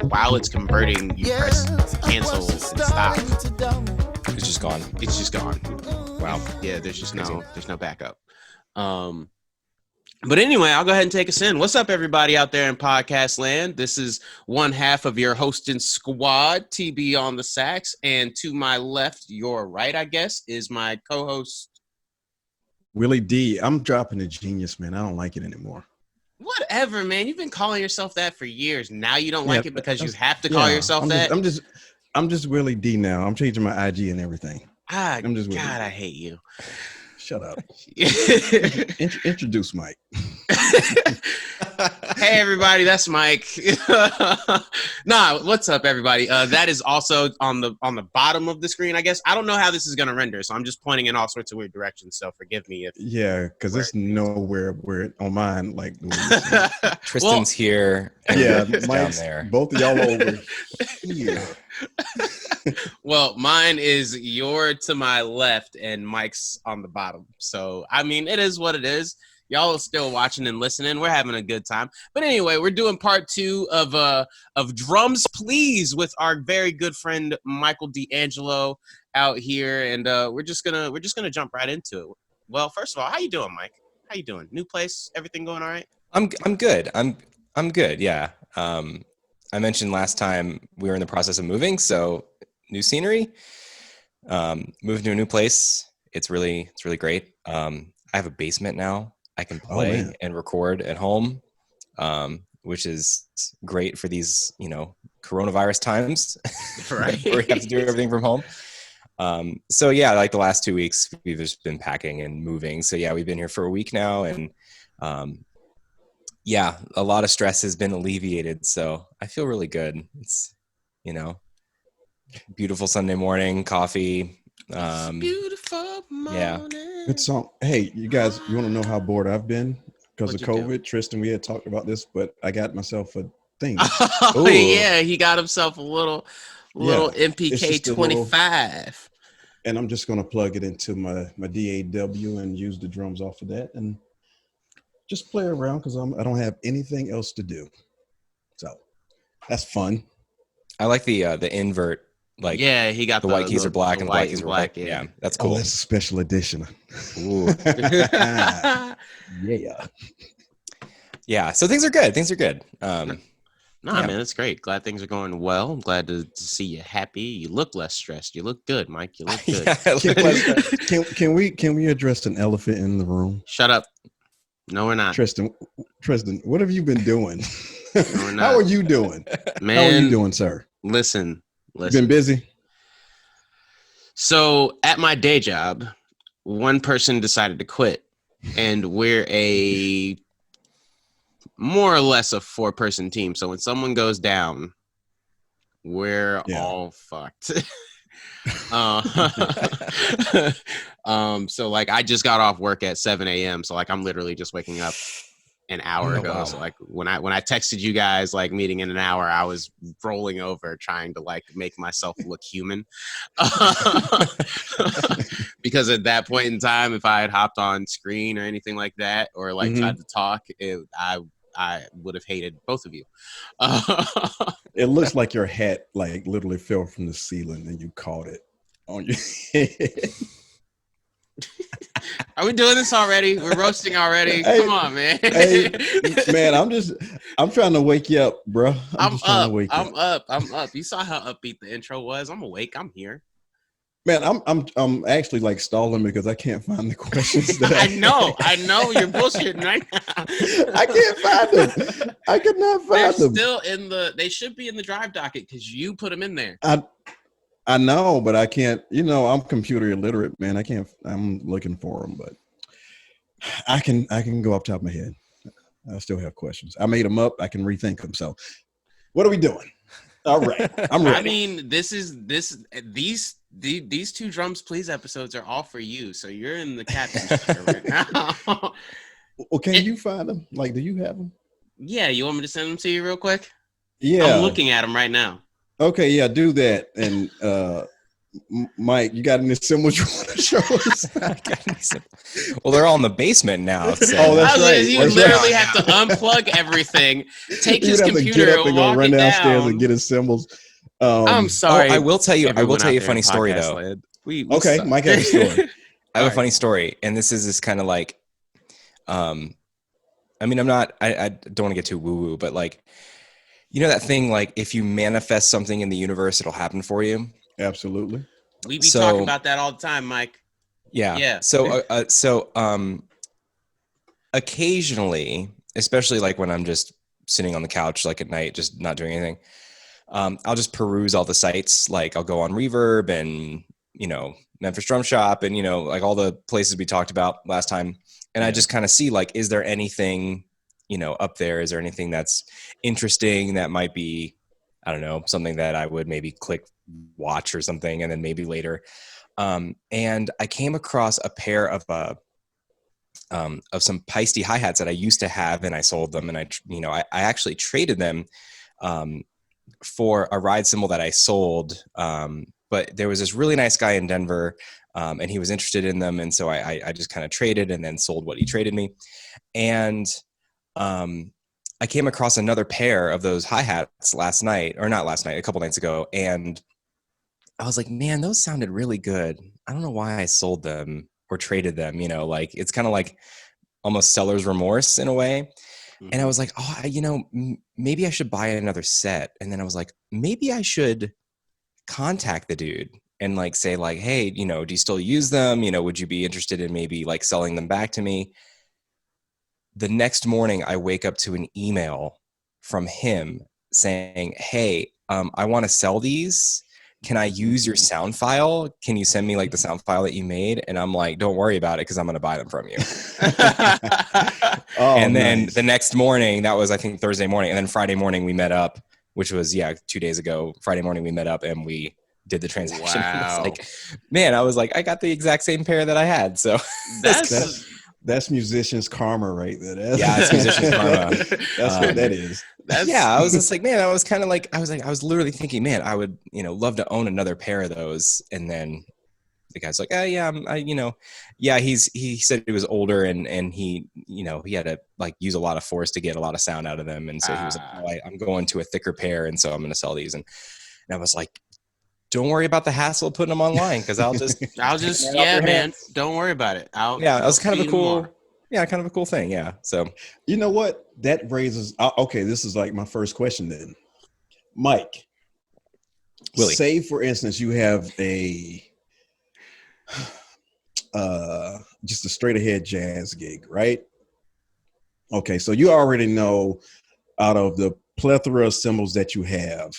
while it's converting, you press cancel and stop. It's just gone. It's just gone. Wow. Yeah, there's no backup. But anyway, I'll go ahead and take us in. What's up, everybody out there in podcast land? This is one half of your hosting squad, TB on the sax, and to my left, your right, I guess, is my co-host Willie D. I'm dropping the genius, man. I don't like it anymore. Whatever, man. You've been calling yourself that for years. Now you don't like it because you have to call yourself that. I'm just Willie D now. I'm changing my IG and everything. I'm just God, I hate you. Shut up. Introduce Mike. Hey everybody, that's Mike. What's up, everybody? That is also on the bottom of the screen, I guess. I don't know how this is gonna render, so I'm just pointing in all sorts of weird directions. So forgive me if because it's nowhere where on mine like Tristan's here. And Mike's down there. Both of y'all over here. Well, mine is your to my left and Mike's on the bottom. So I mean, it is what it is. Y'all are still watching and listening. We're having a good time. But anyway, we're doing part 2 of Drums Please with our very good friend Michael D'Angelo out here, and we're just gonna jump right into it. Well, first of all, how you doing, Mike? How you doing? New place? Everything going all right? I'm good. I'm good. Yeah. I mentioned last time we were in the process of moving, so new scenery. Moved to a new place. It's really great. I have a basement now. I can play and record at home, which is great for these, coronavirus times, right? Where you have to do everything from home. So yeah, like the last 2 weeks, we've just been packing and moving. So yeah, we've been here for a week now, and a lot of stress has been alleviated. So I feel really good. It's, beautiful Sunday morning, coffee. Beautiful morning. Yeah. Good song. Hey, you guys, you want to know how bored I've been because of COVID? Do? Tristan, we had talked about this, but I got myself a thing. Oh, yeah, he got himself a little MPK 25. And I'm just going to plug it into my DAW and use the drums off of that and just play around because I don't have anything else to do. So that's fun. I like the invert. Like, yeah, he got the white keys are black and the black keys are white. Yeah, that's cool. That's a special edition. Ooh. Yeah. Yeah. So things are good. Man, that's great. Glad things are going well. I'm glad to see you happy. You look less stressed. You look good, Mike. You look good. Can we address an elephant in the room? Shut up. No, we're not. Tristan, what have you been doing? No, we're not. How are you doing? Man, how are you doing, sir? Listen. Been busy? So at my day job, one person decided to quit, and we're a more or less a 4-person team. So when someone goes down, we're all fucked. So like I just got off work at 7 a.m. So like I'm literally just waking up an hour ago. Wow. So like when I texted you guys like meeting in an hour, I was rolling over trying to like make myself look human. Because at that point in time, if I had hopped on screen or anything like that, or like tried to talk, I would have hated both of you. It looks like your hat like literally fell from the ceiling and you caught it on your head. Are we doing this already? We're roasting already. Hey, come on, man. Hey, man, I'm trying to wake you up, bro. I'm up. You saw how upbeat the intro was. I'm awake. I'm here. Man, I'm actually like stalling because I can't find the questions. That I know. You're bullshitting right now. I can't find them. I could not find them. They're still they should be in the drive docket because you put them in there. I know, but I can't, I'm computer illiterate, man. I'm looking for them, but I can go off the top of my head. I still have questions. I made them up. I can rethink them. So what are we doing? All right. I'm ready. I mean, these 2 Drums Please episodes are all for you. So you're in the captain's chair right now. Well, can you find them? Like, do you have them? Yeah. You want me to send them to you real quick? Yeah. I'm looking at them right now. Okay, yeah, do that. And Mike, you got any symbols you want to show us? Well, they're all in the basement now. So. Oh, that's right. He That's would literally right. have to unplug everything, take He his would have to get computer, up and go walk run it downstairs down. and get his symbols. I'm sorry. I will tell you. I will tell you a funny story podcast though. Land. We Okay, suck. Mike has a story. I have a funny story, and this is kind of like, I mean, I don't want to get too woo woo, but like, you know that thing like if you manifest something in the universe, it'll happen for you. Absolutely. We be talking about that all the time, Mike. Yeah. Yeah. So occasionally, especially like when I'm just sitting on the couch, like at night, just not doing anything, I'll just peruse all the sites. Like I'll go on Reverb and, Memphis Drum Shop and, like all the places we talked about last time. And I just kind of see like, is there anything, up there? Is there anything that's interesting that might be, I don't know, something that I would maybe click watch or something. And then maybe later. And I came across a pair of some Pleaseeeee hi-hats that I used to have, and I sold them. And I actually traded them for a ride cymbal that I sold. But there was this really nice guy in Denver, and he was interested in them. And so I just kind of traded and then sold what he traded me. And I came across another pair of those hi-hats a couple nights ago. And I was like, man, those sounded really good. I don't know why I sold them or traded them, like it's kind of like almost seller's remorse in a way. Mm-hmm. And I was like, maybe I should buy another set. And then I was like, maybe I should contact the dude and like say like, hey, do you still use them? Would you be interested in maybe like selling them back to me? The next morning I wake up to an email from him saying, hey, I want to sell these. Can I use your sound file? Can you send me like the sound file that you made? And I'm like, don't worry about it because I'm going to buy them from you. And then the next morning, that was, I think, Thursday morning. And then Friday morning we met up, which was, 2 days ago. Friday morning we met up and we did the transaction. Wow. Like, man, I was like, I got the exact same pair that I had. So that's musician's karma right there. It's musician's karma. That's what that is. I was just like, man, I was literally thinking, man, I would, love to own another pair of those. And then the guy's like, he said he was older and he, he had to like use a lot of force to get a lot of sound out of them. And so he was like, I'm going to a thicker pair. And so I'm going to sell these. And I was like, don't worry about the hassle of putting them online. Cause I'll just, man, don't worry about it. That was kind of a cool thing. Yeah. So, you know what? That raises, okay, this is like my first question then. Mike, Willie, say for instance, you have just a straight ahead jazz gig, right? Okay. So you already know out of the plethora of cymbals that you have,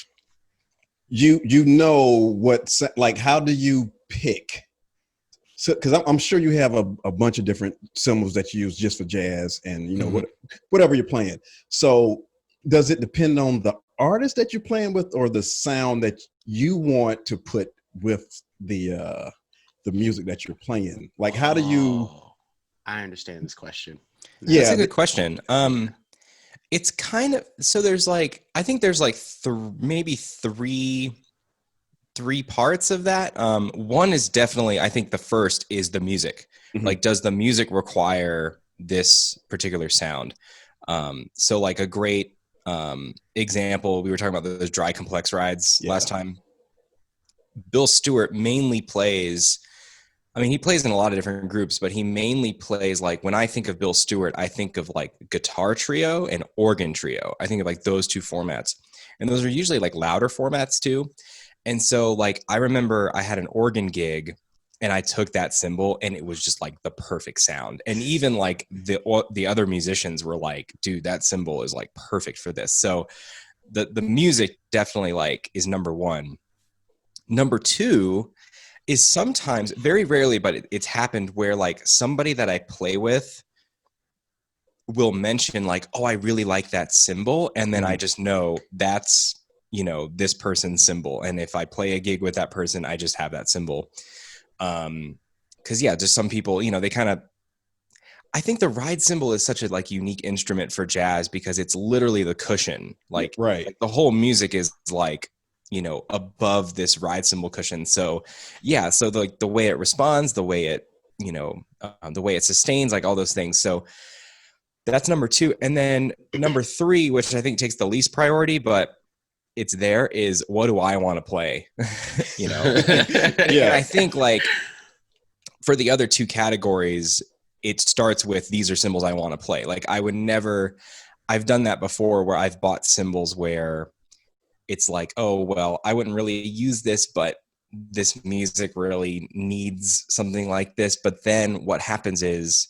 you know what, like, how do you pick? So, because I'm sure you have a bunch of different cymbals that you use just for jazz and, whatever you're playing. So does it depend on the artist that you're playing with or the sound that you want to put with the music that you're playing? Like, how do you? I understand this question. Yeah, that's a good question. It's kind of, so there's like, I think there's like maybe three parts of that. One is definitely, I think the first is the music. Mm-hmm. Like, does the music require this particular sound? So like a great example, we were talking about those dry complex rides last time. Bill Stewart mainly plays, he plays in a lot of different groups, but he mainly plays, like, when I think of Bill Stewart, I think of like guitar trio and organ trio. I think of like those two formats. And those are usually like louder formats too. And so like, I remember I had an organ gig and I took that cymbal and it was just like the perfect sound. And even like the other musicians were like, dude, that cymbal is like perfect for this. So the music definitely like is number one. Number two is sometimes, very rarely, but it's happened where like somebody that I play with will mention like, oh, I really like that cymbal. And then I just know that's, this person's cymbal. And if I play a gig with that person, I just have that cymbal. Cause just some people, they kind of, I think the ride cymbal is such a like unique instrument for jazz because it's literally the cushion. Like, right. Like the whole music is like, above this ride cymbal cushion. So yeah, so the way it responds, the way it, the way it sustains, like all those things. So that's number 2. And then number 3, which I think takes the least priority, but it's there, is what do I want to play? And I think like for the other 2 categories, it starts with these are cymbals I want to play. Like I've done that before where I've bought cymbals where it's like, oh, well, I wouldn't really use this, but this music really needs something like this. But then what happens is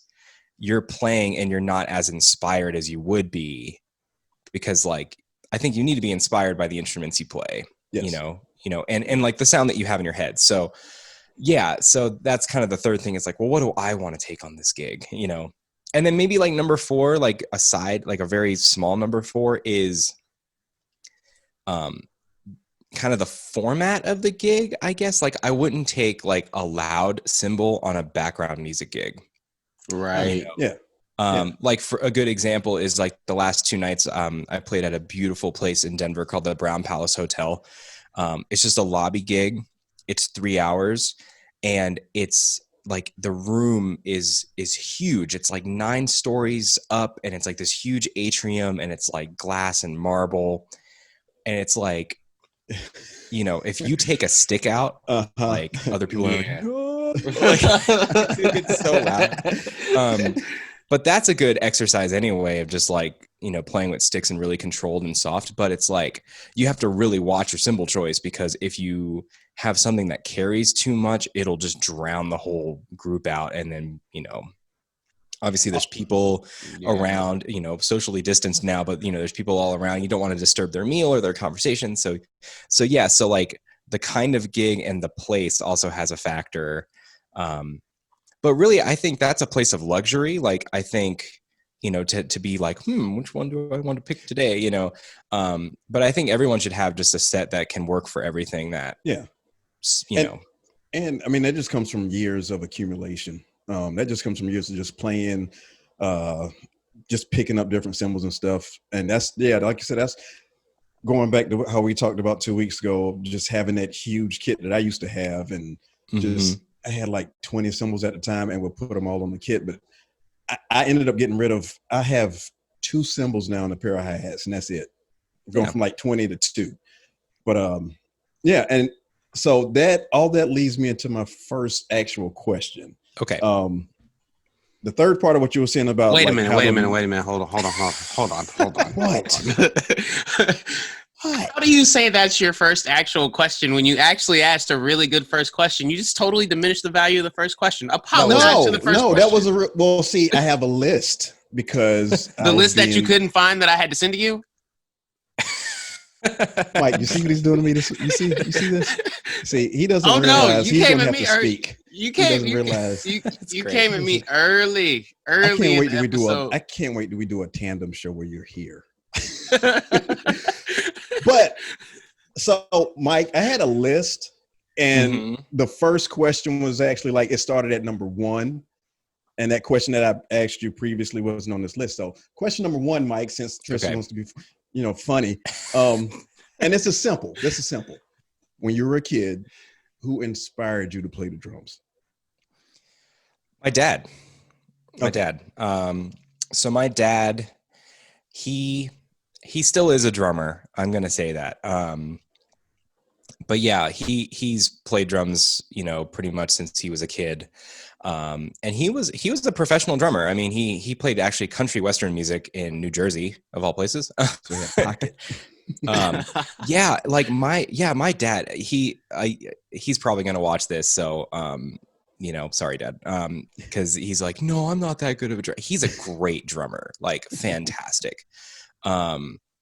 you're playing and you're not as inspired as you would be, because like, I think you need to be inspired by the instruments you play, Yes. and like the sound that you have in your head. So yeah, so that's kind of the third thing. It's like, well, what do I want to take on this gig? And then maybe like number 4, like aside, like a very small number 4 is kind of the format of the gig, I guess. Like I wouldn't take like a loud cymbal on a background music gig. Right. Yeah. Like for a good example is like the last 2 nights I played at a beautiful place in Denver called the Brown Palace Hotel. It's just a lobby gig. It's 3 hours, and it's like the room is huge. It's like 9 stories up, and it's like this huge atrium, and it's like glass and marble, and it's like, if you take a stick out, like other people are like, "Oh," like, it's so loud. But that's a good exercise anyway of just like, playing with sticks and really controlled and soft. But it's like, you have to really watch your cymbal choice, because if you have something that carries too much, it'll just drown the whole group out. And then, obviously there's people around, socially distanced now, but there's people all around. You don't want to disturb their meal or their conversation. So yeah. So like the kind of gig and the place also has a factor. But really, I think that's a place of luxury. Like, I think, to be like, which one do I want to pick today? But I think everyone should have just a set that can work for everything that, And I mean, that just comes from years of accumulation. That just comes from years of just playing, just picking up different cymbals and stuff. And that's, like you said, that's going back to how we talked about 2 weeks ago, just having that huge kit that I used to have, and just, I had like 20 cymbals at the time, and would put them all on the kit. But I ended up getting rid of, I have 2 cymbals now and a pair of hi-hats, and that's it. Going from like 20 to 2. But and so that all that leads me into my first actual question. Okay. The third part of what you were saying about wait a minute. Hold on. What? How do you say that's your first actual question when you actually asked a really good first question? You just totally diminished the value of the first question. Apologize to the first question. That was well, see, I have a list because the list that you couldn't find that I had to send to you. Mike, you see what he's doing to me? You see this? See, he doesn't Oh no, realize you came gonna at me early. You came at me early. I can't wait till we do I can't wait till we do a tandem show where you're here. But so, Mike, I had a list, and the first question was actually like, it started at number 1. And that question that I asked you previously wasn't on this list. So question number 1, Mike, since Tristan wants to be, funny. And this is simple. When you were a kid, who inspired you to play the drums? My dad. So my dad, he still is a drummer. I'm going to say that. But yeah, he's played drums, pretty much since he was a kid. And he was a professional drummer. I mean, he played actually country western music in New Jersey, of all places. So he had pocket. My dad, he's probably going to watch this. So, sorry, Dad. Cause he's like, no, I'm not that good of a drummer. He's a great drummer, like fantastic.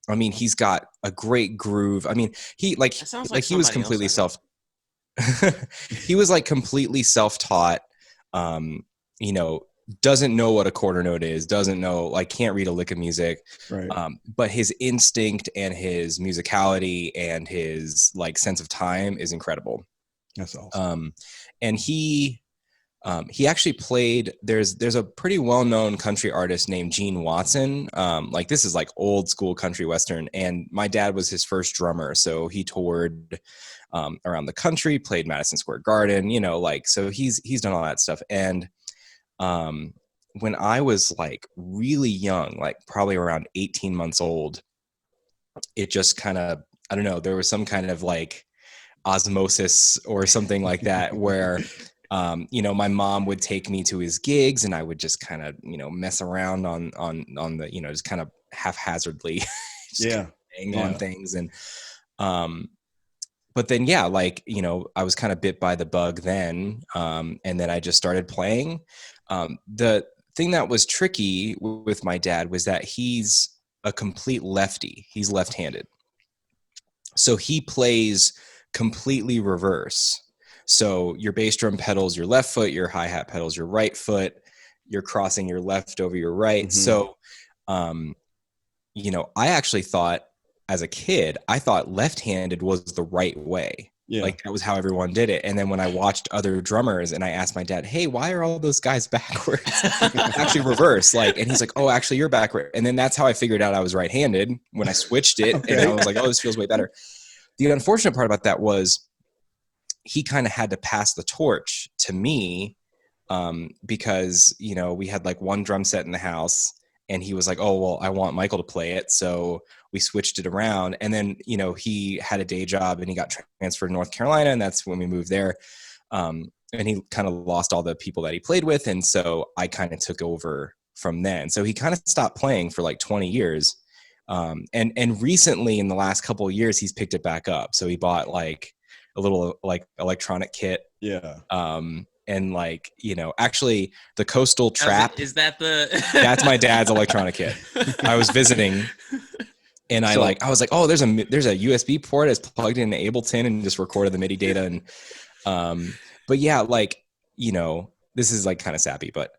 I mean, he's got a great groove. I mean, he was completely he was like completely self-taught, doesn't know what a quarter note is, doesn't know, like, can't read a lick of music. Right. But his instinct and his musicality and his like sense of time is incredible. That's awesome. And he, He actually played, there's a pretty well-known country artist named Gene Watson. Like this is like old school country Western. And my dad was his first drummer. So he toured around the country, played Madison Square Garden, you know, like, so he's done all that stuff. And when I was like really young, like probably around 18 months old, it just kind of, I don't know, there was some kind of like osmosis or something like that where, you know, my mom would take me to his gigs and I would just kind of, you know, mess around on the, you know, just kind of haphazardly just kind of hang on things. And, but then, yeah, like, you know, I was kind of bit by the bug then. And then I just started playing. The thing that was tricky with my dad was that he's a complete lefty. He's left-handed. So he plays completely reverse. So your bass drum pedals your left foot, your hi-hat pedals your right foot, you're crossing your left over your right. So, you know, I actually thought as a kid, I thought left-handed was the right way. Yeah. Like that was how everyone did it. And then when I watched other drummers and I asked my dad, hey, why are all those guys backwards? Actually reverse. Like, and he's like, oh, actually you're backward. And then that's how I figured out I was right-handed when I switched it. And I was like, oh, this feels way better. The unfortunate part about that was he kind of had to pass the torch to me because, you know, we had like one drum set in the house and he was like, oh, well, I want Michael to play it. So we switched it around. And then, you know, he had a day job and he got transferred to North Carolina. And that's when we moved there. And he kind of lost all the people that he played with. And so I kind of took over from then. So he kind of stopped playing for like 20 years. And recently in the last couple of years, he's picked it back up. So he bought like a little like electronic kit. Yeah. And like, you know, actually the Coastal Trap. Is that the that's my dad's electronic kit. I was visiting and I was like, oh, there's a USB port that's plugged into Ableton and just recorded the MIDI data. And but yeah, like, you know, this is like kind of sappy, but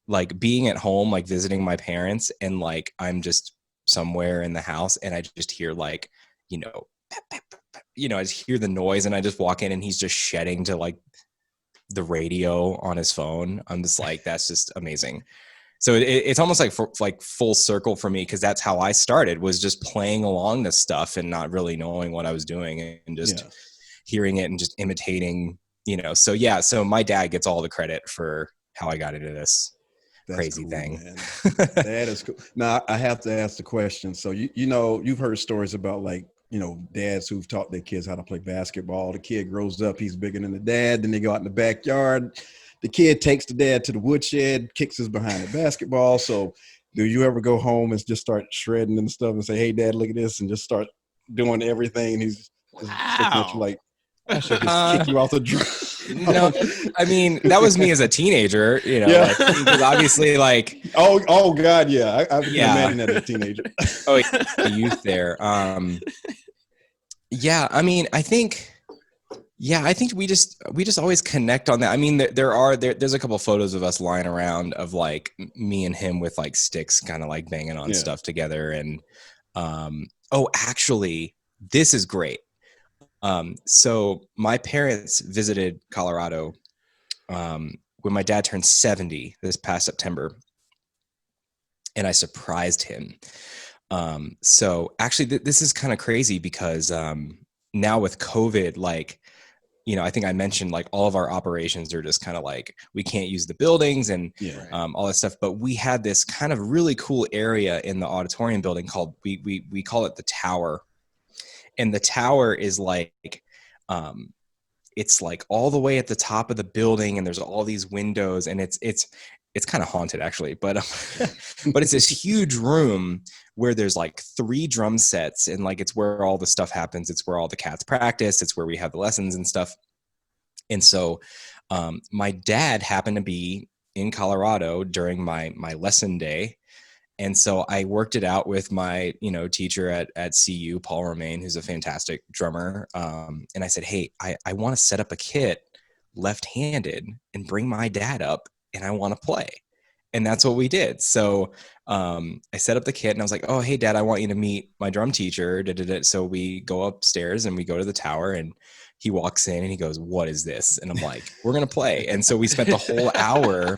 like being at home, like visiting my parents and like I'm just somewhere in the house and I just hear like, you know, I just hear the noise and I just walk in and he's just shedding to like the radio on his phone. I'm just like, that's just amazing. So it's almost like full circle for me because that's how I started, was just playing along this stuff and not really knowing what I was doing and just hearing it and just imitating, you know. So yeah, so my dad gets all the credit for how I got into this. That's crazy cool, thing. Man. That is cool. Now I have to ask the question. So you know, you've heard stories about like, you know, dads who've taught their kids how to play basketball. The kid grows up, he's bigger than the dad. Then they go out in the backyard. The kid takes the dad to the woodshed, kicks his behind the basketball. So do you ever go home and just start shredding and stuff and say, hey, dad, look at this, and just start doing everything? And he's just looking at you like, I should just kick you off the drum. No, I mean, that was me as a teenager, you know, like, because obviously like, oh God. Yeah. I can imagine that as a teenager. Oh, youth there. Yeah. I mean, I think we just always connect on that. I mean, there's a couple of photos of us lying around of like me and him with like sticks, kind of like banging on stuff together. And, actually this is great. So my parents visited Colorado when my dad turned 70 this past September, and I surprised him. So actually this is kind of crazy because now with COVID, like, you know, I think I mentioned like all of our operations are just kind of like, we can't use the buildings and all that stuff. But we had this kind of really cool area in the auditorium building called, we call it the Tower. And the Tower is like, it's like all the way at the top of the building and there's all these windows and it's kind of haunted actually, but it's this huge room where there's like 3 drum sets and like, it's where all the stuff happens. It's where all the cats practice. It's where we have the lessons and stuff. And so, my dad happened to be in Colorado during my lesson day. And so I worked it out with my, you know, teacher at CU, Paul Romaine, who's a fantastic drummer. And I said, hey, I want to set up a kit left-handed and bring my dad up and I want to play. And that's what we did. So I set up the kit and I was like, oh, hey, Dad, I want you to meet my drum teacher. So we go upstairs and we go to the tower, and he walks in and he goes, what is this? And I'm like, we're going to play. And so we spent the whole hour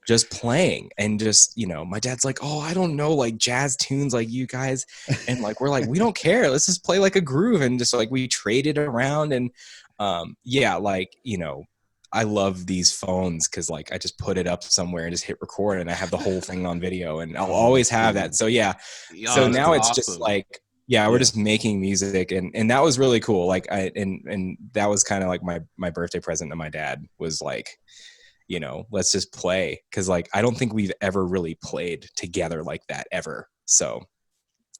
just playing, and just, my dad's like, oh, I don't know, like jazz tunes like you guys. And like, we're like, we don't care. Let's just play like a groove. And just like, we traded around. And I love these phones because like I just put it up somewhere and just hit record, and I have the whole thing on video, and I'll always have that. So yeah. So now it's just like, we're just making music, and that was really cool. Like and that was kind of like my birthday present to my dad was like, let's just play. Cause like, I don't think we've ever really played together like that ever. So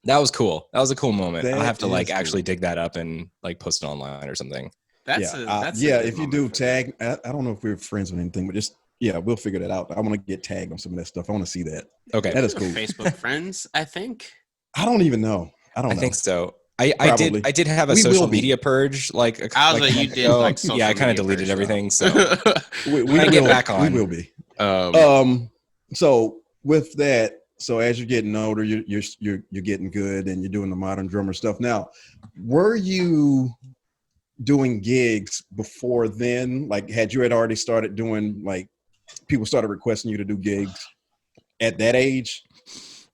that was cool. That was a cool moment. I'll have to like actually dig that up and like post it online or something. That's if you do tag, I don't know if we're friends or anything, but just, we'll figure that out. I want to get tagged on some of that stuff. I want to see that. Okay. That is cool. Facebook friends, I think. I don't even know. I think so. I did have a social media purge. Like you did like social I kind of deleted purge, everything. So we get back on. We will be. So with that, so as you're getting older, you're getting good, and you're doing the modern drummer stuff. Now, were you doing gigs before then? Like, had you already started doing, like, people started requesting you to do gigs at that age?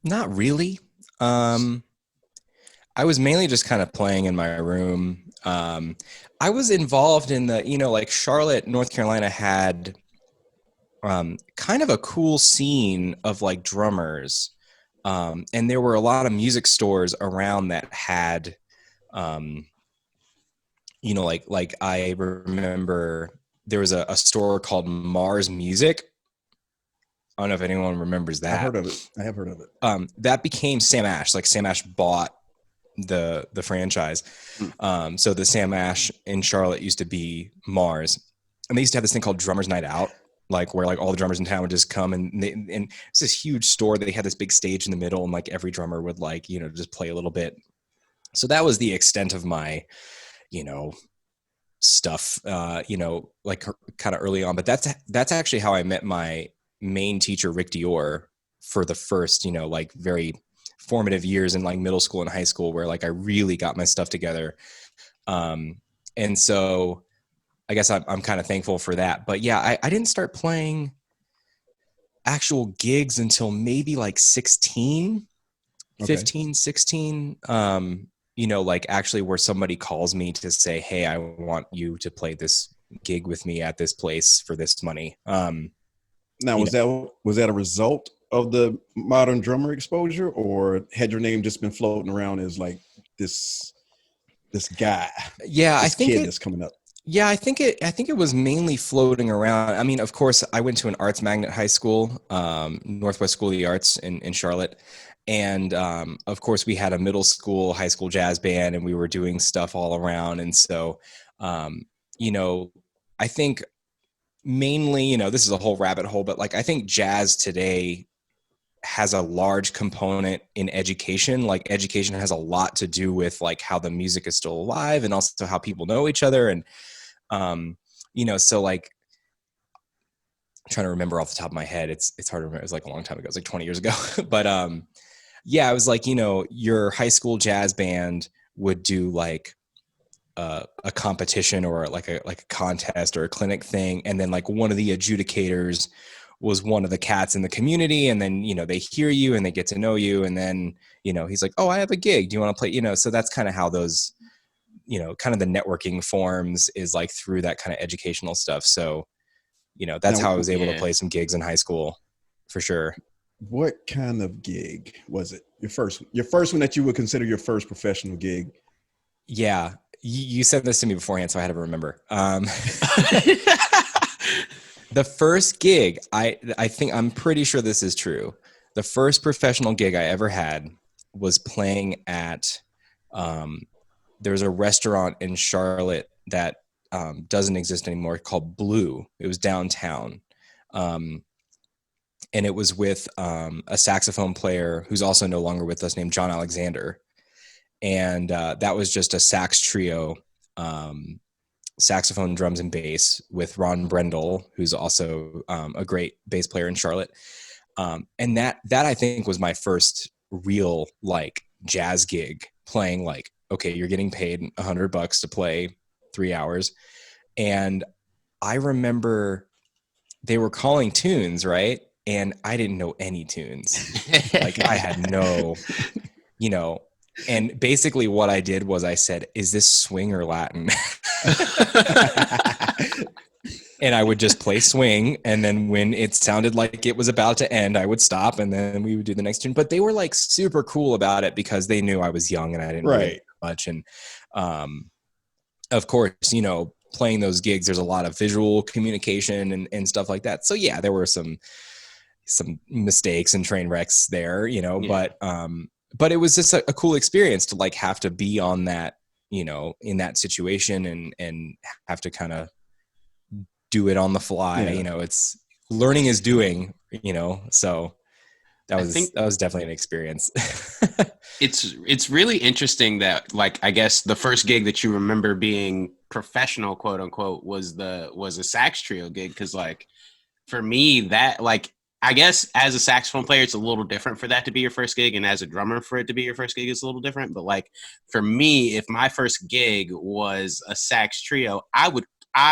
Not really. I was mainly just kind of playing in my room. I was involved in the, like Charlotte, North Carolina had kind of a cool scene of like drummers. And there were a lot of music stores around that had, like I remember there was a store called Mars Music. I don't know if anyone remembers that. I have heard of it. That became Sam Ash. Like Sam Ash bought the franchise. So the Sam Ash in Charlotte used to be Mars, and they used to have this thing called Drummers Night Out, like where like all the drummers in town would just come, and it's this huge store. They had this big stage in the middle, and like every drummer would like, just play a little bit. So that was the extent of my, stuff, like kind of early on. But that's actually how I met my main teacher, Rick Dior, for the first, like very formative years in like middle school and high school, where like I really got my stuff together. And so I guess I'm kind of thankful for that. But yeah, I didn't start playing actual gigs until maybe like 16, 15, 16. Like actually where somebody calls me to say, hey, I want you to play this gig with me at this place for this money. Now, was that a result of the modern drummer exposure, or had your name just been floating around as like this guy? Yeah, I think kid that's coming up. Yeah, I think it was mainly floating around. I mean, of course, I went to an arts magnet high school, Northwest School of the Arts in Charlotte. And of course, we had a middle school, high school jazz band, and we were doing stuff all around. And so, I think mainly, this is a whole rabbit hole, but like I think jazz today has a large component in education. Like education has a lot to do with like how the music is still alive, and also how people know each other. And so like I'm trying to remember off the top of my head. It's hard to remember. It was like a long time ago. It was like 20 years ago. But yeah, it was like, your high school jazz band would do like a competition or like a contest or a clinic thing. And then like one of the adjudicators was one of the cats in the community. And then, they hear you and they get to know you. And then, he's like, oh, I have a gig. Do you want to play? So that's kind of how those, kind of the networking forms is like through that kind of educational stuff. So, that's how I was able to play some gigs in high school for sure. What kind of gig was it? Your first one that you would consider your first professional gig? Yeah. You said this to me beforehand, so I had to remember. The first gig, I think, I'm pretty sure this is true. The first professional gig I ever had was playing at, there's a restaurant in Charlotte that doesn't exist anymore called Blue. It was downtown. And it was with a saxophone player who's also no longer with us named John Alexander. And that was just a sax trio, saxophone, drums, and bass with Ron Brendel, who's also a great bass player in Charlotte. And that I think was my first real like jazz gig, playing like, okay, you're getting paid $100 to play 3 hours. And I remember they were calling tunes, right? And I didn't know any tunes. Like I had no, you know, and basically what I did was I said, is this swing or Latin? And I would just play swing. And then when it sounded like it was about to end, I would stop and then we would do the next tune. But they were like super cool about it because they knew I was young and I didn't really know much. And of course, you know, playing those gigs, there's a lot of visual communication and stuff like that. So yeah, there were some mistakes and train wrecks there, you know, but it was just a cool experience to like have to be on that, you know, in that situation and have to kind of do it on the fly. You know, it's learning is doing, you know, so that was definitely an experience. It's really interesting that, like, I guess the first gig that you remember being professional, quote unquote, was a sax trio gig. Because like for me, that, like, I guess as a saxophone player, it's a little different for that to be your first gig, and as a drummer for it to be your first gig is a little different. But like for me, if my first gig was a sax trio, I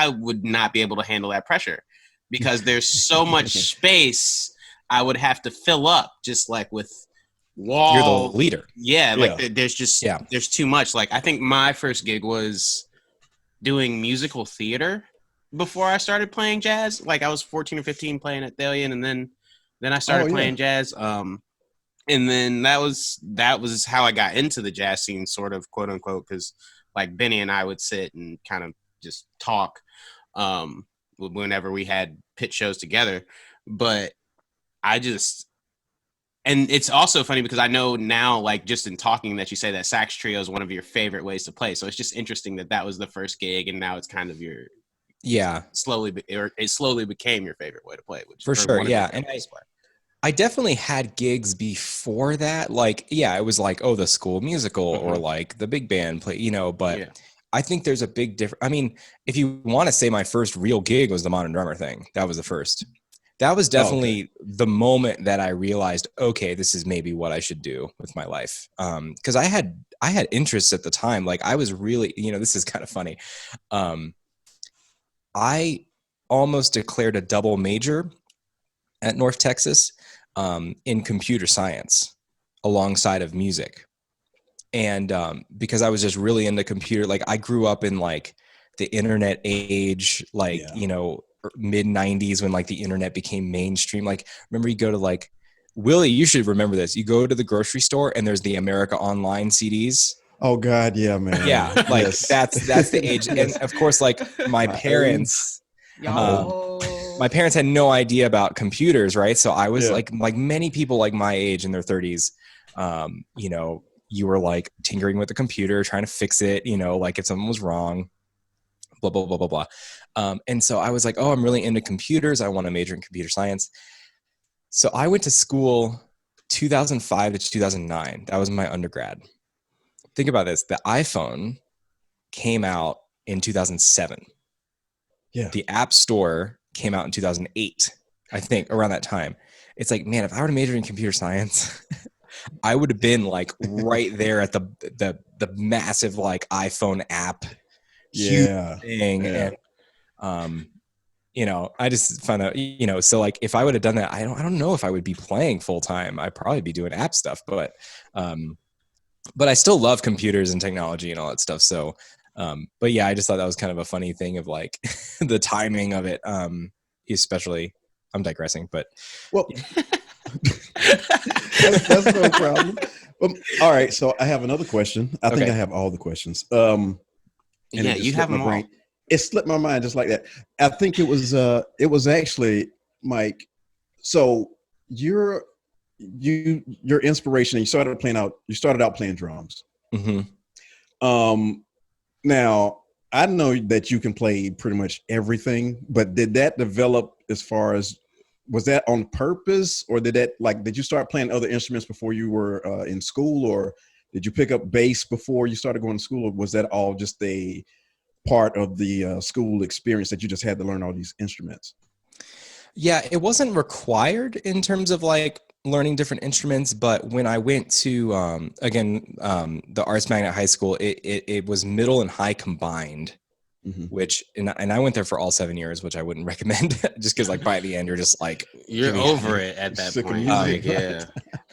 would not be able to handle that pressure because there's so much space I would have to fill up, just like with wall. You're the leader. Yeah, like there's just there's too much. Like I think my first gig was doing musical theater before I started playing jazz. Like I was 14 or 15 playing at Thalian, and then I started playing jazz. And then that was how I got into the jazz scene, sort of, quote unquote, because like Benny and I would sit and kind of just talk whenever we had pit shows together. But and it's also funny because I know now, like just in talking, that you say that sax trio is one of your favorite ways to play. So it's just interesting that was the first gig, and now it's kind of your it slowly became your favorite way to play, which for sure. Yeah, and I definitely had gigs before that. Like, yeah, it was like, oh, the school musical or like the big band play, you know, but I think there's a big difference. I mean, if you want to say my first real gig was the Modern Drummer thing, that was the first. That was definitely the moment that I realized, okay, this is maybe what I should do with my life. Because I had interests at the time. Like I was really, you know, this is kind of funny. I almost declared a double major at North Texas in computer science alongside of music. And because I was just really into computer, like I grew up in like the internet age, like, you know, mid 90s when like the internet became mainstream. Like remember you go to like, Willie, you should remember this. You go to the grocery store and there's the America Online CDs. Oh God, yeah, man. Yeah, like that's the age. And of course, like my parents had no idea about computers, right? So I was like many people like my age in their 30s, you know, you were like tinkering with the computer, trying to fix it, you know, like if something was wrong, blah, blah, blah, blah, blah. And so I was like, oh, I'm really into computers. I want to major in computer science. So I went to school 2005 to 2009. That was my undergrad. Think about this. The iPhone came out in 2007. Yeah. The App Store came out in 2008, I think, around that time. It's like, man, if I were to major in computer science, I would have been like right there at the massive like iPhone app huge thing. And you know, I just found out, you know, so like if I would have done that, I don't know if I would be playing full time. I'd probably be doing app stuff, but I still love computers and technology and all that stuff. So but yeah, I just thought that was kind of a funny thing of like the timing of it. Especially, I'm digressing, but well, that's no problem. All right, so I have another question. I think I have all the questions. And you have them all. It slipped my mind just like that. I think it was actually Mike. So your inspiration. You started out playing drums. Mm-hmm. Now I know that you can play pretty much everything, but did that develop as far as, was that on purpose, or did you start playing other instruments before you were in school, or did you pick up bass before you started going to school, or was that all just a part of the school experience that you just had to learn all these instruments? Yeah, it wasn't required in terms of like learning different instruments, but when I went to the Arts Magnet High School, it was middle and high combined, Hmm. which and I went there for all 7 years, which I wouldn't recommend just because like by the end you're just like, You're give me out of over here. it at that Sick of point. music, Like, right? yeah.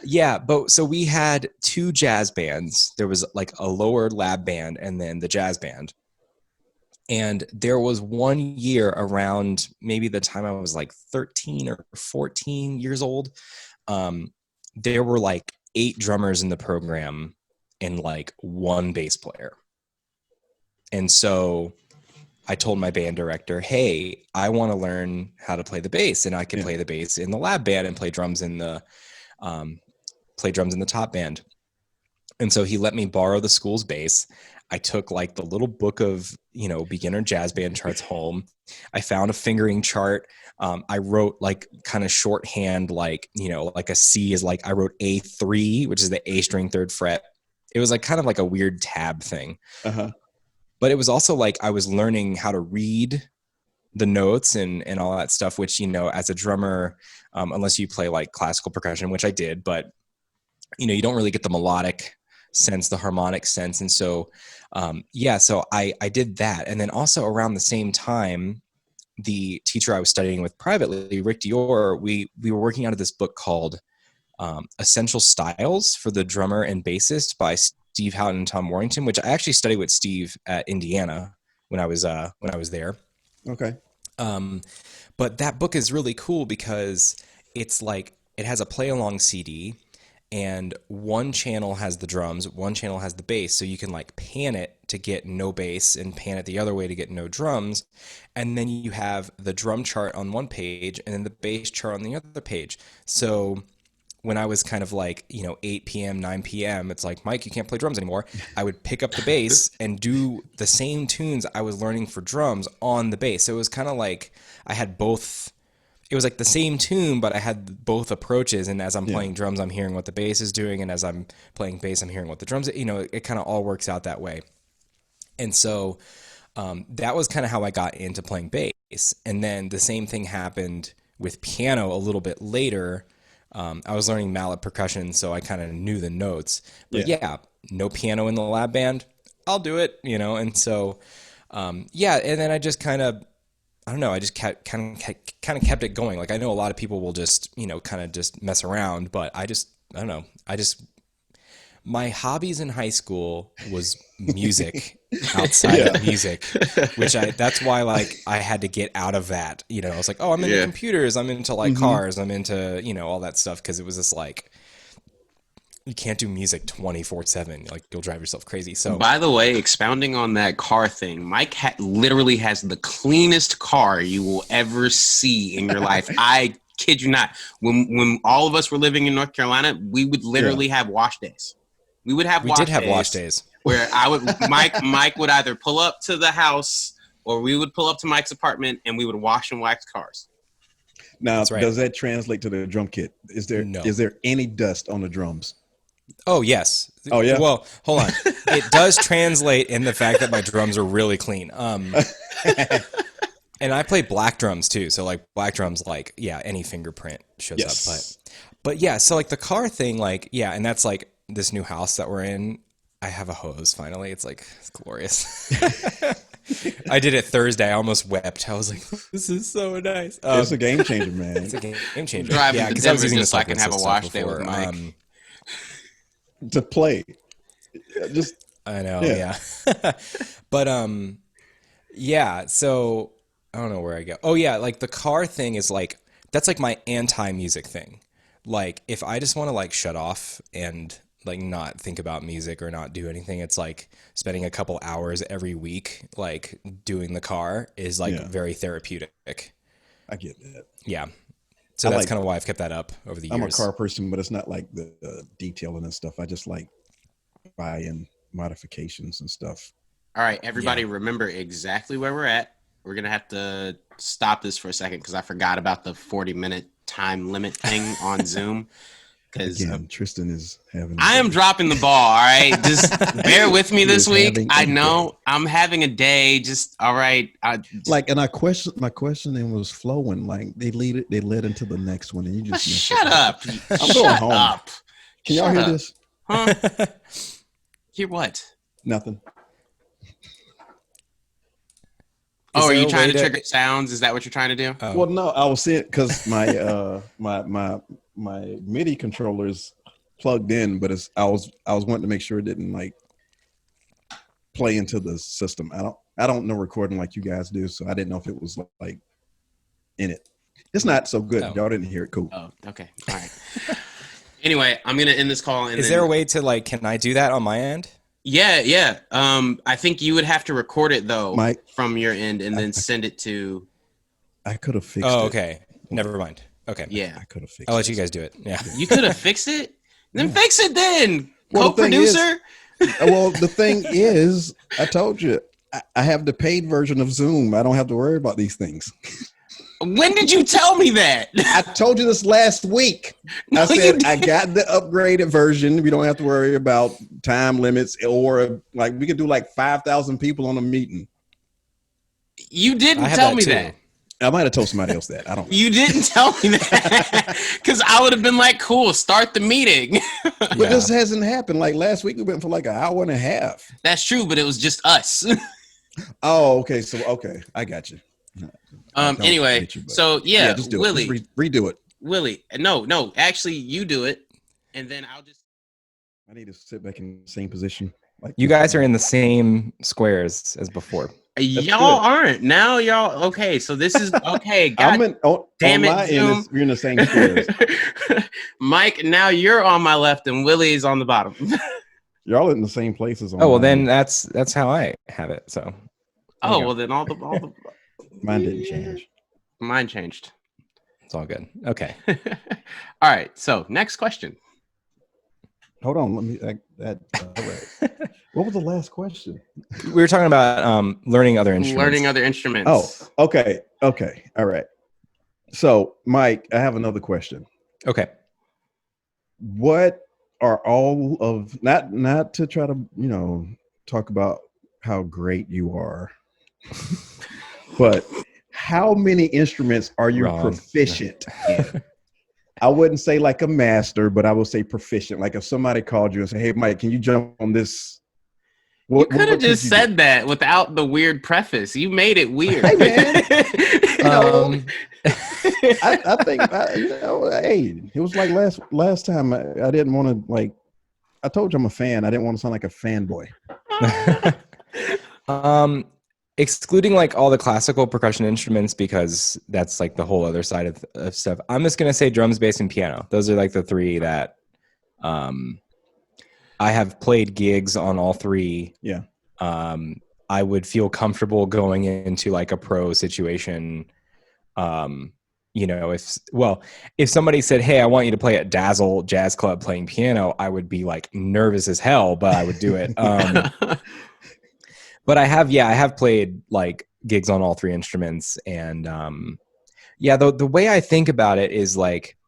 Yeah, but so we had two jazz bands. There was like a lower lab band and then the jazz band. And there was 1 year around maybe the time I was like 13 or 14 years old. Um, there were like 8 drummers in the program and like one bass player. And so I told my band director, hey, I want to learn how to play the bass. And I could Yeah. play the bass in the lab band and um, play drums in the top band. And so he let me borrow the school's bass. I took like the little book of, beginner jazz band charts home. I found a fingering chart. I wrote like kind of shorthand, like, like a C is like, I wrote A3, which is the A string third fret. It was like kind of like a weird tab thing. Uh-huh. But it was also like I was learning how to read the notes and all that stuff, which, as a drummer, unless you play like classical percussion, which I did, but you don't really get the melodic sense, the harmonic sense. And so, so I did that. And then also around the same time, the teacher I was studying with privately, Rick Dior, we were working out of this book called Essential Styles for the Drummer and Bassist by Steve Houghton and Tom Warrington, which I actually studied with Steve at Indiana when I was there. Okay. But that book is really cool because it's like it has a play along CD, and one channel has the drums, one channel has the bass, so you can like pan it to get no bass and pan it the other way to get no drums. And then you have the drum chart on one page and then the bass chart on the other page. So when I was kind of like, 8 p.m., 9 p.m., it's like, Mike, you can't play drums anymore. I would pick up the bass and do the same tunes I was learning for drums on the bass. So it was kind of like I had both. It was like the same tune, but I had both approaches. And as I'm playing drums, I'm hearing what the bass is doing. And as I'm playing bass, I'm hearing what the drums, it kind of all works out that way. And so that was kind of how I got into playing bass. And then the same thing happened with piano a little bit later. I was learning mallet percussion, so I kind of knew the notes. But no piano in the lab band, I'll do it, And so, and then I just kind of, I don't know, I just kept it going. Like I know a lot of people will just, kind of just mess around, but I don't know. My hobbies in high school was music outside of music, that's why like I had to get out of that. I was like, oh, I'm into computers. I'm into like cars. I'm into, all that stuff. Cause it was just like, you can't do music 24/7. Like you'll drive yourself crazy. So by the way, expounding on that car thing, Mike literally has the cleanest car you will ever see in your life. I kid you not. When all of us were living in North Carolina, we would literally have wash days. We would have wash days where Mike would either pull up to the house or we would pull up to Mike's apartment and we would wash and wax cars. Now, does that translate to the drum kit? Is there any dust on the drums? Oh, yes. Oh, yeah? Well, hold on. It does translate in the fact that my drums are really clean. And I play black drums too. So like black drums, like, any fingerprint shows up. But yeah, so like the car thing, like, and that's like this new house that we're in. I have a hose finally. It's like, it's glorious. I did it Thursday. I almost wept. I was like, this is so nice. It's a game changer, man. It's a game changer. Driving Because I was using just this so I can have a wash day with Mike. To play. Just I know, But so I don't know where I go. Oh yeah, like the car thing is like that's like my anti-music thing. Like if I just want to like shut off and like not think about music or not do anything, it's like spending a couple hours every week like doing the car is like very therapeutic. I get that. Yeah. So that's kind of why I've kept that up over the years. I'm a car person, but it's not like the detailing and stuff. I just like buying modifications and stuff. All right, everybody, remember exactly where we're at. We're going to have to stop this for a second because I forgot about the 40-minute time limit thing on Zoom. because Again, Tristan is having. I am dropping the ball. All right, just bear with me this week. I know I'm having a day. Just all right. Like, and my questioning was flowing. Like they led into the next one, and you just shut up. I'm going home. Up. Can y'all hear this? Huh? Hear what? Nothing. Oh, are you trying to trigger sounds? Is that what you're trying to do? Oh. Well, no, I was saying because my my MIDI controller is plugged in, but I was wanting to make sure it didn't like play into the system. I don't know recording like you guys do, so I didn't know if it was like in it. It's not so good. Y'all didn't hear it. Cool. Oh, okay. All right. Anyway, I'm gonna end this call. And is there a way to like? Can I do that on my end? Yeah. I think you would have to record it though, Mike, from your end, and then send it to. I could have fixed it. Oh, okay. Never mind. Okay. Yeah, I could have fixed it. I'll let you guys do it. Yeah. You could have fixed it. Then fix it then. Well, Co-producer. Well, the thing is, I told you, I have the paid version of Zoom. I don't have to worry about these things. When did you tell me that? I told you this last week. I said I got the upgraded version. We don't have to worry about time limits, or like we could do like 5,000 people on a meeting. You didn't tell me that. I might have told somebody else that. I don't know. You didn't tell me that because I would have been like, cool, start the meeting. But this hasn't happened. Like last week we went for like an hour and a half. That's true, but it was just us. Oh, okay. So, okay. I got you. Anyway, so yeah, just do Willie, it. Just redo it. Willie, no, actually, you do it, and then I'll just. I need to sit back in the same position. Like you guys are in the same squares as before. Y'all aren't now. Y'all okay? So this is okay. God, damn it, Zoom. You're in the same squares. Mike, now you're on my left, and Willie's on the bottom. Y'all in the same places. Oh well, then that's how I have it. So. Oh well, then all the. Mine didn't change. Mine changed. It's all good. Okay. All right. So next question. Hold on. Let me. What was the last question? We were talking about learning other instruments. Learning other instruments. Oh, okay. All right. So, Mike, I have another question. Okay. What are all of not to try to talk about how great you are, but how many instruments are you proficient in? I wouldn't say like a master, but I would say proficient. Like if somebody called you and said, "Hey, Mike, can you jump on this?" You could have just said that without the weird preface. You made it weird. Hey, man. I think, hey, it was like last time. I didn't want to like. I told you I'm a fan. I didn't want to sound like a fanboy. Excluding like all the classical percussion instruments, because that's like the whole other side of stuff. I'm just gonna say drums, bass, and piano. Those are like the three that I have played gigs on all three. Yeah. I would feel comfortable going into like a pro situation. If somebody said, "Hey, I want you to play at Dazzle Jazz Club playing piano," I would be like nervous as hell, but I would do it. But I have played like gigs on all three instruments, and the way I think about it is like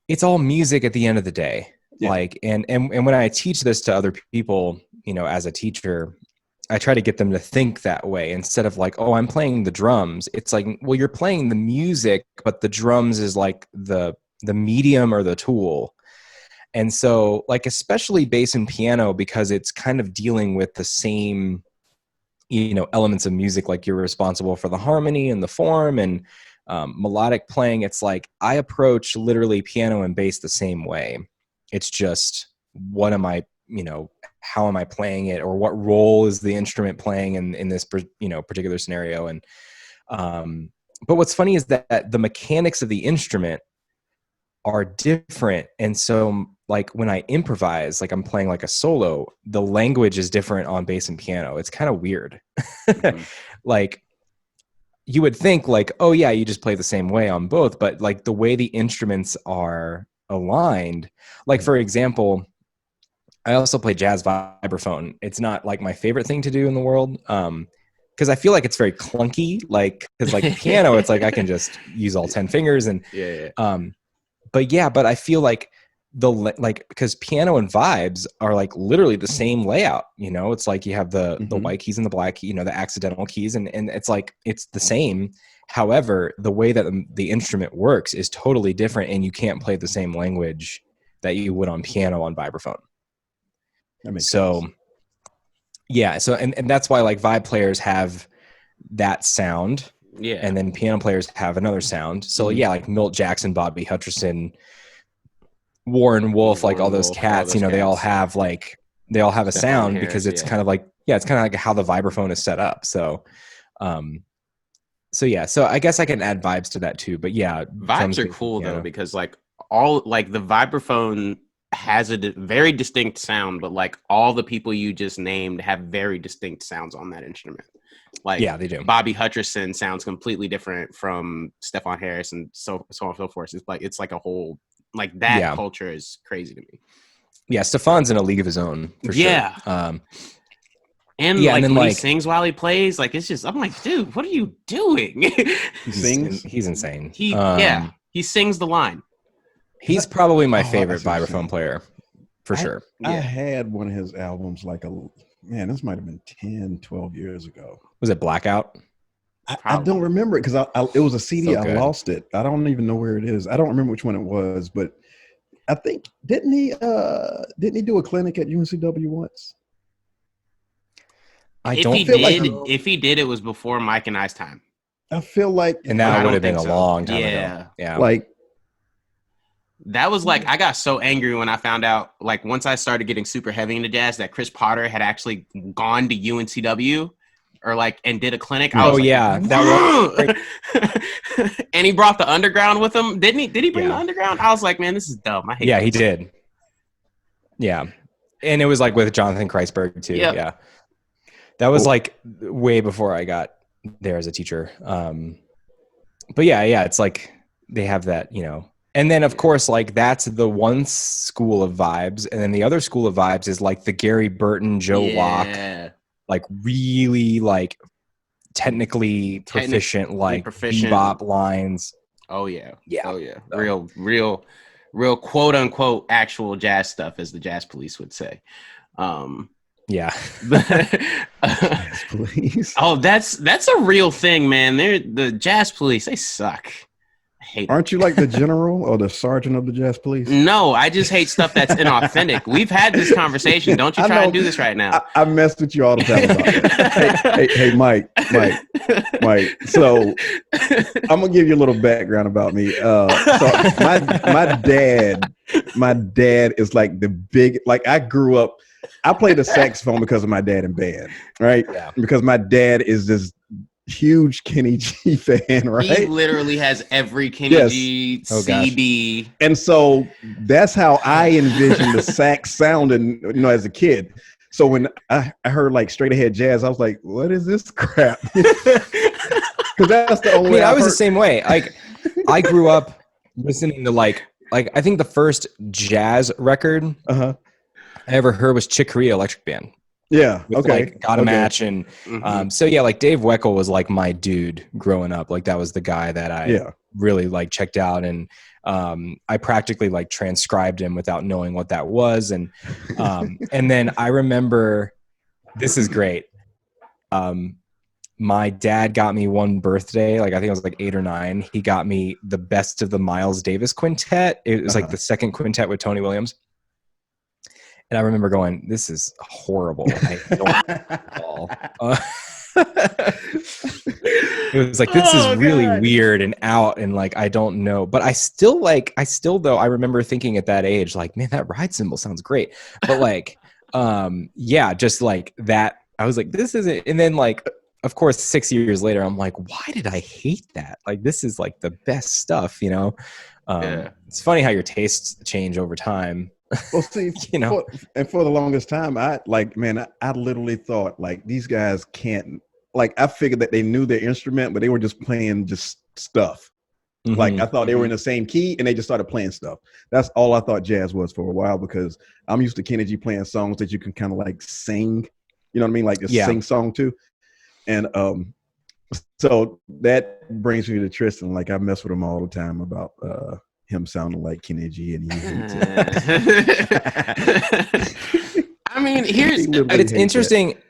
it's all music at the end of the day. Yeah. Like and when I teach this to other people, as a teacher, I try to get them to think that way instead of like, "Oh, I'm playing the drums." It's like, well, you're playing the music, but the drums is like the medium or the tool. And so like, especially bass and piano, because it's kind of dealing with the same, elements of music, like you're responsible for the harmony and the form and melodic playing. It's like, I approach literally piano and bass the same way. It's just, what am I, how am I playing it, or what role is the instrument playing in this, particular scenario. And, but what's funny is that the mechanics of the instrument are different. And so like when I improvise, like I'm playing like a solo, the language is different on bass and piano. It's kind of weird. Mm-hmm. Like you would think like, oh yeah, you just play the same way on both, but like the way the instruments are aligned, like for example, I also play jazz vibraphone. It's not like my favorite thing to do in the world. Cause I feel like it's very clunky, cause like piano, it's like, I can just use all 10 fingers and, but I feel like because piano and vibes are like literally the same layout, you know. It's like you have the white keys and the black key, you know, the accidental keys, and it's like it's the same. However, the way that the instrument works is totally different, and you can't play the same language that you would on piano on vibraphone. That makes sense. Yeah, so and that's why like vibe players have that sound, and then piano players have another sound. So yeah, like Milt Jackson, Bobby Hutcherson, Warren Wolf, like all those cats, you know, they all have a sound because it's kind of like, it's kind of like how the vibraphone is set up. So, so I guess I can add vibes to that too. But yeah, vibes are cool though, because like the vibraphone has a very distinct sound, but like all the people you just named have very distinct sounds on that instrument. Like, yeah, they do. Bobby Hutcherson sounds completely different from Stephon Harris, and so on and so forth. It's like a whole, like that culture is crazy to me. Yeah, Stephon's in a league of his own for sure. And like when he sings while he plays, like it's just, I'm like, dude, what are you doing? He sings. He's insane. He sings the line. He's probably my favorite vibraphone player, for sure. I had one of his albums this might have been 10, 12 years ago. Was it Blackout? I don't remember it because it was a CD. So I lost it. I don't even know where it is. I don't remember which one it was, but I think didn't he do a clinic at UNCW once? If he did, it was before Mike and I's time. I feel like, and that would have been a long time ago. Yeah, like. That was like, I got so angry when I found out, like once I started getting super heavy into jazz, that Chris Potter had actually gone to UNCW and did a clinic. I was that was and he brought the underground with him. Did he bring the underground? I was like, man, this is dumb. I hate he did. Yeah. And it was like with Jonathan Kreisberg too. Yep. Yeah. That was like way before I got there as a teacher. But yeah, it's like they have that, you know. And then, of course, like that's the one school of vibes. And then the other school of vibes is like the Gary Burton, Joe Locke, like really like technically proficient, bebop lines. Oh, yeah. Yeah. Oh, yeah. Real quote unquote actual jazz stuff, as the Jazz Police would say. Yeah. Jazz Police. Oh, that's a real thing, man. The Jazz Police, they suck. Aren't you like the general or the sergeant of the Jazz Police? No, I just hate stuff that's inauthentic. We've had this conversation. Don't you try and do this right now. I mess with you all the time about that. hey, Mike. So I'm gonna give you a little background about me. So my dad is like the big, like I grew up. I played the saxophone because of my dad in band, right? Yeah. Because my dad is this huge Kenny G fan, right? He literally has every Kenny G CD. Gosh. And so that's how I envisioned the sax sounding, you know, as a kid. So when I heard like straight ahead jazz, I was like, what is this crap? Because that's the only way I was the same way. Like I grew up listening to like I think the first jazz record I ever heard was Chick Corea Electric Band. Yeah. With, like, Got a Match. And so yeah, like Dave Weckl was like my dude growing up. Like that was the guy that I really like checked out. And I practically like transcribed him without knowing what that was. And and then I remember, this is great. My dad got me one birthday, like I think I was like 8 or 9. He got me the Best of the Miles Davis Quintet. It was like the second quintet with Tony Williams. And I remember going, this is horrible. I don't at all. It was like, this is really weird and out, and like I don't know. But I still though, I remember thinking at that age, like, man, that ride cymbal sounds great. But like, just like that, I was like, this isn't. And then like, of course, 6 years later, I'm like, why did I hate that? Like, this is like the best stuff, you know? It's funny how your tastes change over time. Well, see, you know, for the longest time, I literally thought like these guys can't. Like I figured that they knew their instrument, but they were just playing just stuff. Like I thought they were in the same key, and they just started playing stuff. That's all I thought jazz was for a while, because I'm used to Kenny G playing songs that you can kind of like sing. You know what I mean? Like a sing song too. And so that brings me to Tristan. Like I mess with him all the time about him sounding like Kenny G, and he hates it. I mean, He here's literally But it's hates interesting. that.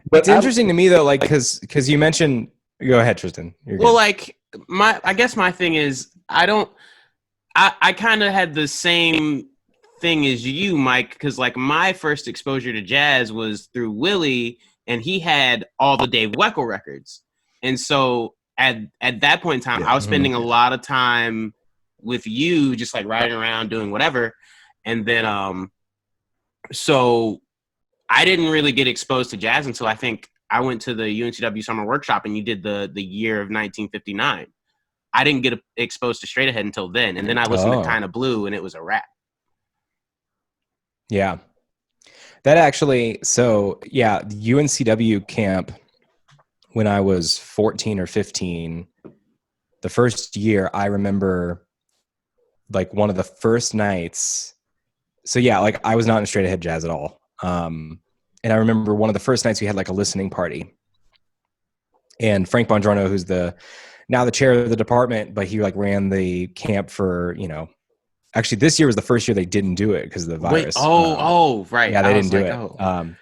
But It's interesting to me though, like because you mentioned. Go ahead, Tristan. You're well, good. like I guess my thing is I kind of had the same thing as you, Mike, because like my first exposure to jazz was through Willie, and he had all the Dave Weckl records, and so at that point in time, Yeah. I was spending a lot of time with you, just like riding around doing whatever, and then so I didn't really get exposed to jazz until I think I went to the UNCW summer workshop, and you did the year of 1959. I didn't get exposed to Straight Ahead until then, and then I listened to Kind of Blue, and it was a wrap. Yeah. That actually, so yeah, UNCW camp when I was 14 or 15, the first year I remember like one of the first nights. So yeah, like I was not in straight ahead jazz at all. And I remember one of the first nights we had like a listening party, and Frank Bondrano, who's now the chair of the department, but he like ran the camp for, actually this year was the first year they didn't do it because of the virus. Wait, right. Yeah, they didn't do it.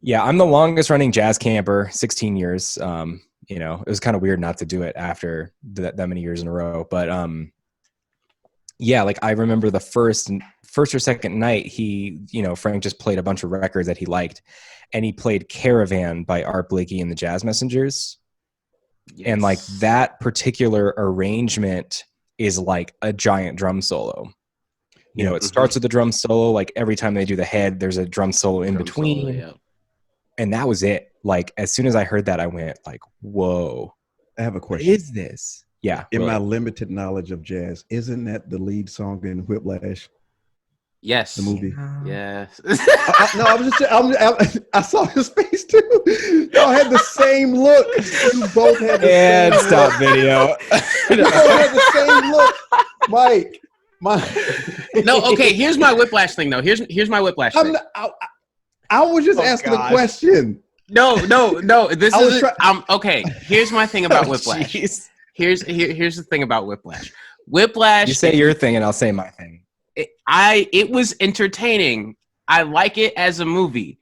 Yeah, I'm the longest running jazz camper, 16 years. It was kind of weird not to do it after that many years in a row. But yeah, like I remember the first or second night, Frank just played a bunch of records that he liked, and he played Caravan by Art Blakey and the Jazz Messengers. Yes. And like that particular arrangement is like a giant drum solo. It starts with the drum solo. Like every time they do the head, there's a drum solo in between. Solo, yeah. And that was it. Like as soon as I heard that, I went like, whoa. I have a question. What is this? Yeah. In my limited knowledge of jazz, isn't that the lead song in Whiplash? Yes. The movie. Yes. I saw his face too. Y'all had the same look. You both had the same look. Stop video. You both had the same look. Mike. No, okay. Here's my Whiplash thing, though. Here's my Whiplash thing. I was just asking a question. No. This is okay. Here's my thing about Whiplash. Geez. Here's the thing about Whiplash. Whiplash. You say your thing, and I'll say my thing. It was entertaining. I like it as a movie.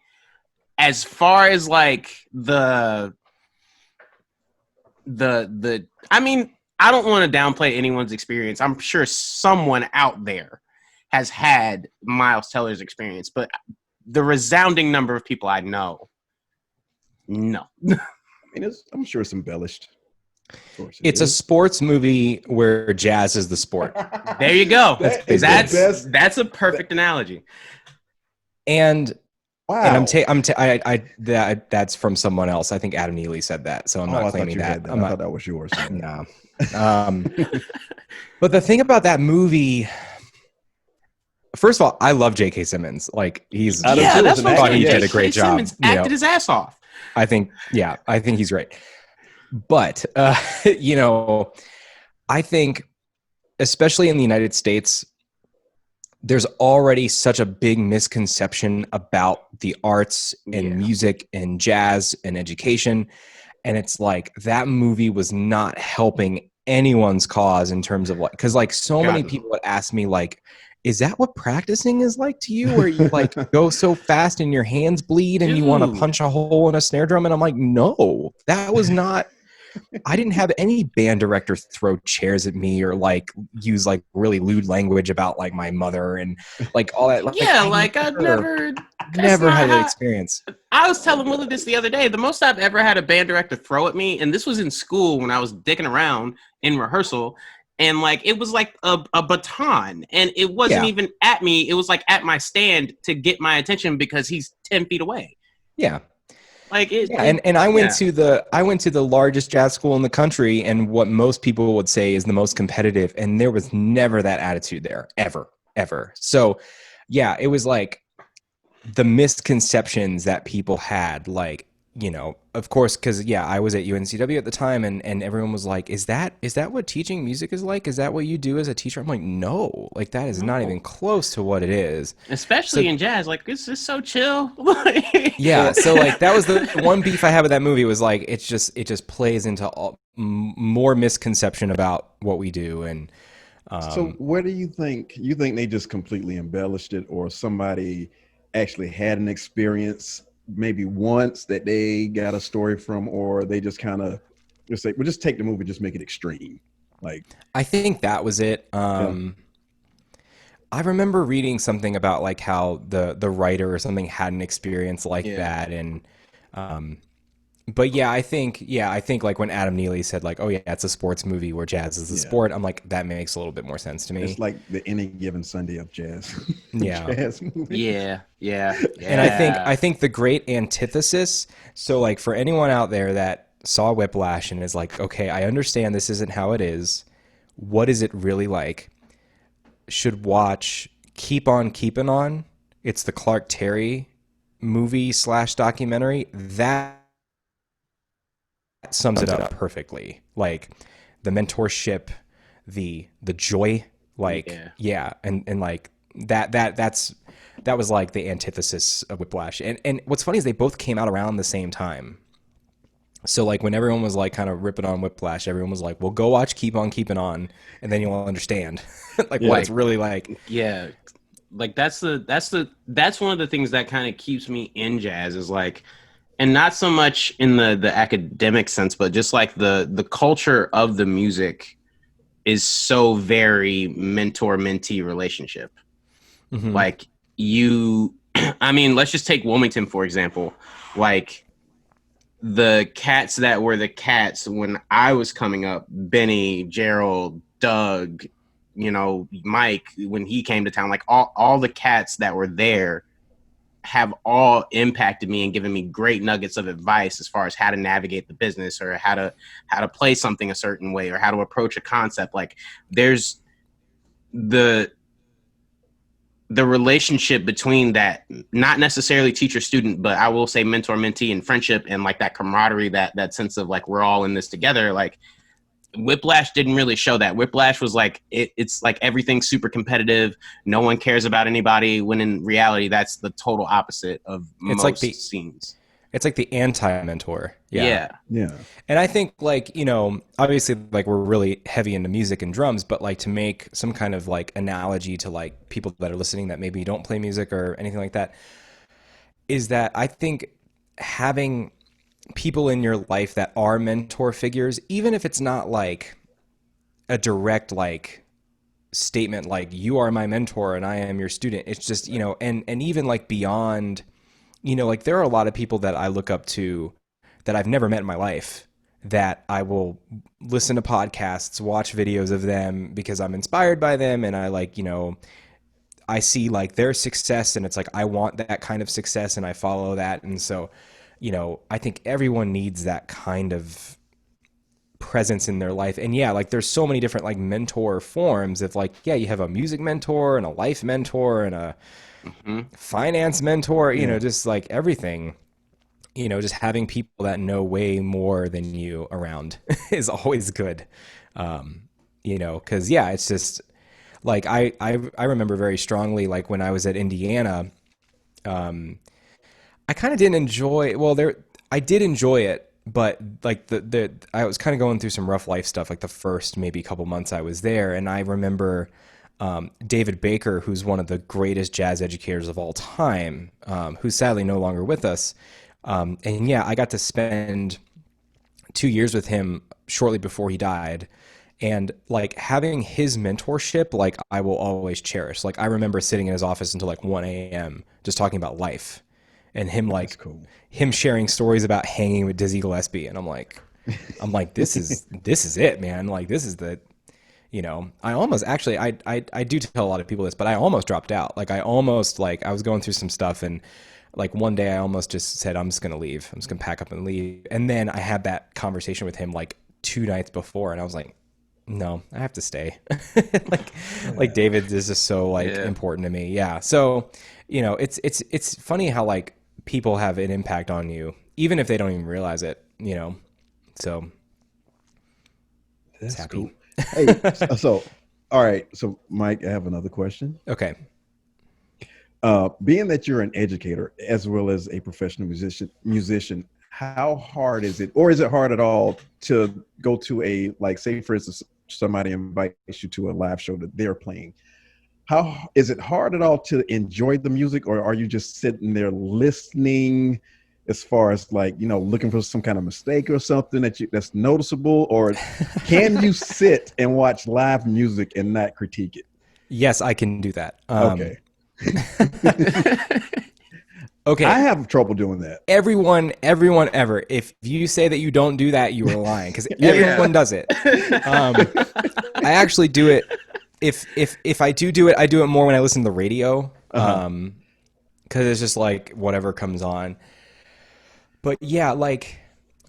As far as like I mean, I don't want to downplay anyone's experience. I'm sure someone out there has had Miles Teller's experience, but the resounding number of people I know, no. I mean, I'm sure it's embellished. It's a sports movie where jazz is the sport. There you go. That's a perfect analogy. And wow. And that's from someone else. I think Adam Neely said that, so I'm not claiming that. I thought that was yours. No. But the thing about that movie, first of all, I love J.K. Simmons. Like he's that's what I thought he did a great job. Simmons acted his ass off. I think he's great. But, I think, especially in the United States, there's already such a big misconception about the arts and music and jazz and education. And it's like that movie was not helping anyone's cause in terms of because like so many people would ask me like, is that what practicing is like to you, where you like go so fast and your hands bleed and you want to punch a hole in a snare drum? And I'm like, no, that was not. I didn't have any band director throw chairs at me or like use like really lewd language about like my mother and like all that. I've never had that experience. I was telling Willie this the other day. The most I've ever had a band director throw at me, and this was in school when I was dicking around in rehearsal, and like it was like a baton, and it wasn't even at me. It was like at my stand to get my attention because he's 10 feet away. Yeah. And I went to the largest jazz school in the country, and what most people would say is the most competitive, and there was never that attitude there, ever. So yeah, it was like the misconceptions that people had, like, of course, because I was at UNCW at the time, and everyone was like, is that what teaching music is like? Is that what you do as a teacher? I'm like, no, like that is not even close to what it is. Especially in jazz, like it's just so chill. Yeah, so like that was the one beef I had with that movie, was like it just plays into more misconception about what we do, and So where do you think they just completely embellished it, or somebody actually had an experience maybe once that they got a story from, or they just kind of just say, well, just take the movie, just make it extreme. Like, I think that was it. yeah, I remember reading something about like how the writer or something had an experience like Yeah. that, and but I think like when Adam Neely said like, oh yeah, it's a sports movie where jazz is a yeah. sport, I'm like, that makes a little bit more sense to It's me. like the Any Given Sunday of jazz, Yeah. jazz movie. Yeah. Yeah. And I Yeah. think the great antithesis, so like for anyone out there that saw Whiplash and is like, okay, I understand this isn't how it is. What is it really like? Should watch Keep On Keepin' On. It's the Clark Terry movie / documentary. That sums it up perfectly. Like the mentorship, the joy, like Yeah. yeah, and like that was like the antithesis of Whiplash. And what's funny is they both came out around the same time. So like when everyone was like kind of ripping on Whiplash, everyone was like, "Well, go watch Keep On Keeping On, and then you'll understand like what Yeah. it's really like." Yeah. Like that's one of the things that kind of keeps me in jazz is like, and not so much in the academic sense, but just like the culture of the music is so very mentor mentee relationship. Mm-hmm. Like you, I mean, let's just take Wilmington for example. Like the cats that were the cats when I was coming up, Benny, Gerald, Doug, you know, Mike, when he came to town, like all the cats that were there have all impacted me and given me great nuggets of advice as far as how to navigate the business or how to play something a certain way or how to approach a concept. Like there's the relationship between that, not necessarily teacher student, but I will say mentor mentee and friendship and like that camaraderie, that sense of like we're all in this together. Like Whiplash didn't really show that. Whiplash was like it's like everything's super competitive, no one cares about anybody, when in reality that's the total opposite of It's like most scenes. it's like the anti-mentor. Yeah. Yeah. Yeah. And I think like, you know, obviously like we're really heavy into music and drums, but like to make some kind of like analogy to like people that are listening that maybe don't play music or anything like that, is that I think having people in your life that are mentor figures, even if it's not like a direct like statement like you are my mentor and I am your student, it's just, you know, and even like beyond, you know, like there are a lot of people that I look up to that I've never met in my life that I will listen to podcasts, watch videos of them because I'm inspired by them. And I like, you know, I see like their success and it's like, I want that kind of success and I follow that. And so, you know, I think everyone needs that kind of presence in their life. And yeah, like there's so many different like mentor forms of like, yeah, you have a music mentor and a life mentor and a finance mentor, you know, just like everything, you know, just having people that know way more than you around is always good. You know, cause yeah, it's just like, I remember very strongly, like when I was at Indiana, I kind of didn't enjoy, well, I did enjoy it, but like I was kind of going through some rough life stuff, like the first maybe couple months I was there. And I remember, David Baker, who's one of the greatest jazz educators of all time, who's sadly no longer with us. And yeah, I got to spend 2 years with him shortly before he died. And like having his mentorship, like I will always cherish. Like I remember sitting in his office until like 1 a.m. just talking about life and him like cool. him sharing stories about hanging with Dizzy Gillespie. And I'm like, this is it, man. Like this is the, you know, I almost actually, I do tell a lot of people this, but I almost dropped out. Like I almost like I was going through some stuff and like one day I almost just said, I'm just going to leave. I'm just going to pack up and leave. And then I had that conversation with him like 2 nights before. And I was like, no, I have to stay. Like David is just so like important to me. Yeah. So, you know, it's funny how like people have an impact on you, even if they don't even realize it, you know? So That's happy. cool. Hey, so all right. So Mike, I have another question. Okay. Being that you're an educator as well as a professional musician, how hard is it, or is it hard at all to go to a, like, say for instance, somebody invites you to a live show that they're playing, how is it hard at all to enjoy the music, or are you just sitting there listening, as far as like, looking for some kind of mistake or something that's noticeable, or can you sit and watch live music and not critique it? Yes, I can do that. Okay. Okay. I have trouble doing that. Everyone ever, if you say that you don't do that, you are lying, because everyone does it. I actually do it. If I do it, I do it more when I listen to the radio, because it's just like whatever comes on. But yeah, like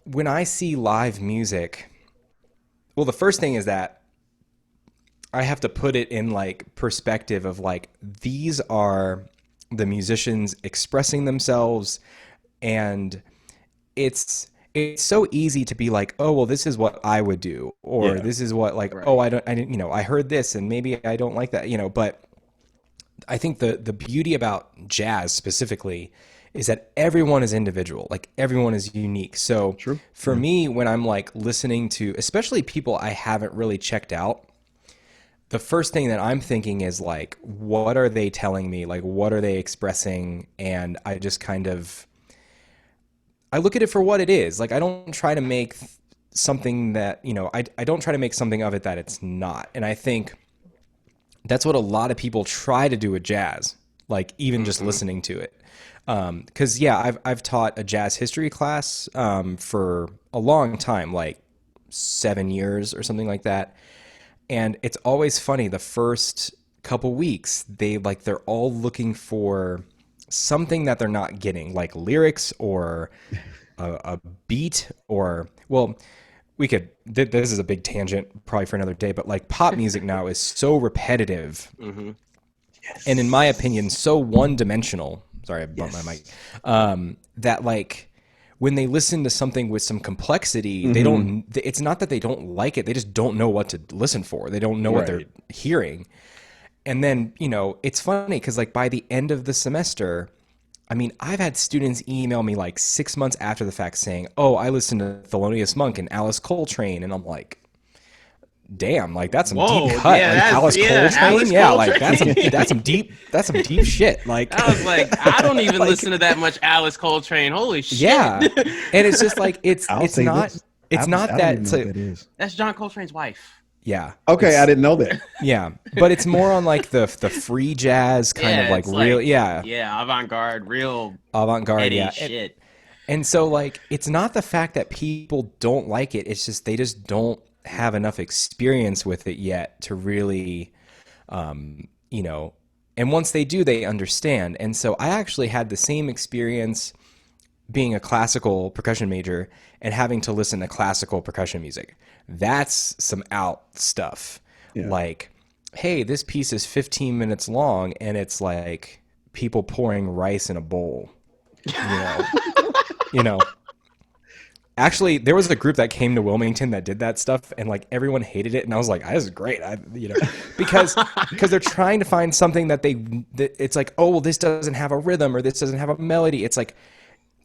when I see live music, well, the first thing is that I have to put it in like perspective of like, these are the musicians expressing themselves, and it's so easy to be like, oh, well, this is what I would do, or this is what, like, oh, I didn't, I heard this and maybe I don't like that, but I think the beauty about jazz specifically is that everyone is individual, like everyone is unique. So for me, when I'm like listening to, especially people I haven't really checked out, the first thing that I'm thinking is like, what are they telling me? Like, what are they expressing? And I just kind of, I look at it for what it is. Like, I don't try to make something that, I don't try to make something of it that it's not. And I think that's what a lot of people try to do with jazz, like even just listening to it. Cause I've taught a jazz history class, for a long time, like 7 years or something like that. And it's always funny. The first couple weeks, they're all looking for something that they're not getting, like lyrics or a beat, or, well, we could, this is a big tangent probably for another day, but like pop music now is so repetitive. And in my opinion, so one-dimensional. Sorry, I bumped my mic. That like when they listen to something with some complexity, they don't. It's not that they don't like it; they just don't know what to listen for. They don't know what they're hearing. And then it's funny because like by the end of the semester, I mean, I've had students email me like 6 months after the fact saying, "Oh, I listened to Thelonious Monk and Alice Coltrane," and I'm like, damn, like that's some deep cut. Yeah, like Alice Coltrane, Alice like Coltrane. that's some deep shit. Like I was like, I don't even listen to that much Alice Coltrane. Holy shit! Yeah, and it's just like it's not that that is. That's John Coltrane's wife. Yeah. Okay, I didn't know that. Yeah, but it's more on like the free jazz kind of like real. Avant-garde, real avant-garde. Yeah, shit. And so like it's not the fact that people don't like it. It's just they just don't have enough experience with it yet to really, and once they do, they understand. And so I actually had the same experience being a classical percussion major and having to listen to classical percussion music. That's some out stuff. Like, hey, this piece is 15 minutes long and it's like people pouring rice in a bowl, Actually, there was a group that came to Wilmington that did that stuff, and like everyone hated it, and I was like, "This is great," because they're trying to find something that it's like, oh, well, this doesn't have a rhythm or this doesn't have a melody. It's like,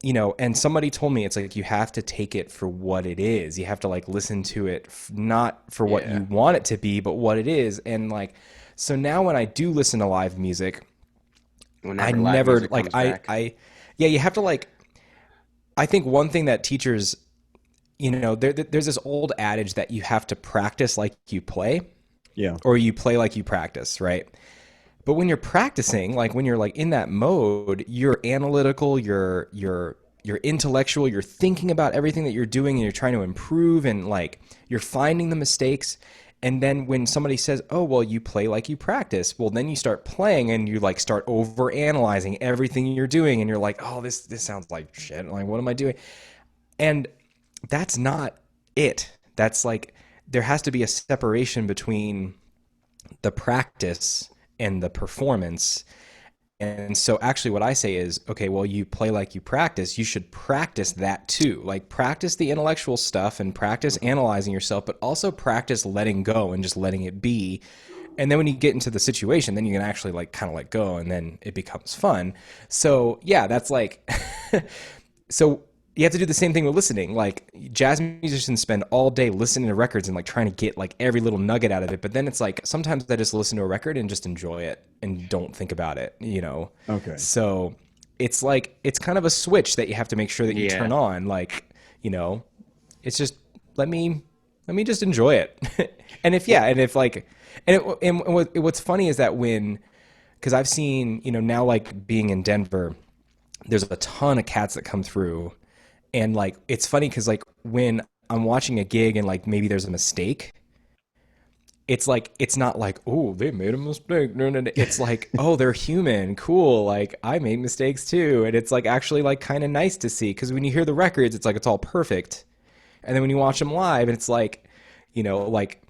and somebody told me it's like you have to take it for what it is. You have to like listen to it not for what you want it to be, but what it is. And like, so now when I do listen to live music, you have to like. I think one thing that teachers, there's this old adage that you have to practice like you play, or you play like you practice, right? But when you're practicing, like when you're like in that mode, you're analytical, you're intellectual, you're thinking about everything that you're doing, and you're trying to improve, and like you're finding the mistakes. And then when somebody says, "Oh, well, you play like you practice," well, then you start playing and you like start over analyzing everything you're doing, and you're like, "Oh, this sounds like shit. Like, what am I doing?" And that's not it. That's like there has to be a separation between the practice and the performance. And so actually what I say is, okay, well, you play like you practice. You should practice that too. Like practice the intellectual stuff and practice analyzing yourself, but also practice letting go and just letting it be. And then when you get into the situation, then you can actually like kind of let go, and then it becomes fun. So yeah, that's like, so you have to do the same thing with listening. Like jazz musicians spend all day listening to records and like trying to get like every little nugget out of it. But then it's like sometimes I just listen to a record and just enjoy it and don't think about it, you know? Okay. So it's like, it's kind of a switch that you have to make sure that you Yeah. turn on. Like, you know, it's just, let me just enjoy it. And what's funny is that because I've seen, you know, now like being in Denver, there's a ton of cats that come through. And like, it's funny because like when I'm watching a gig and like maybe there's a mistake, it's like, it's not like, oh, they made a mistake. No. It's like, oh, they're human. Cool. Like I made mistakes too. And it's like actually like kind of nice to see. Because when you hear the records, it's like, it's all perfect. And then when you watch them live, and it's like, you know, like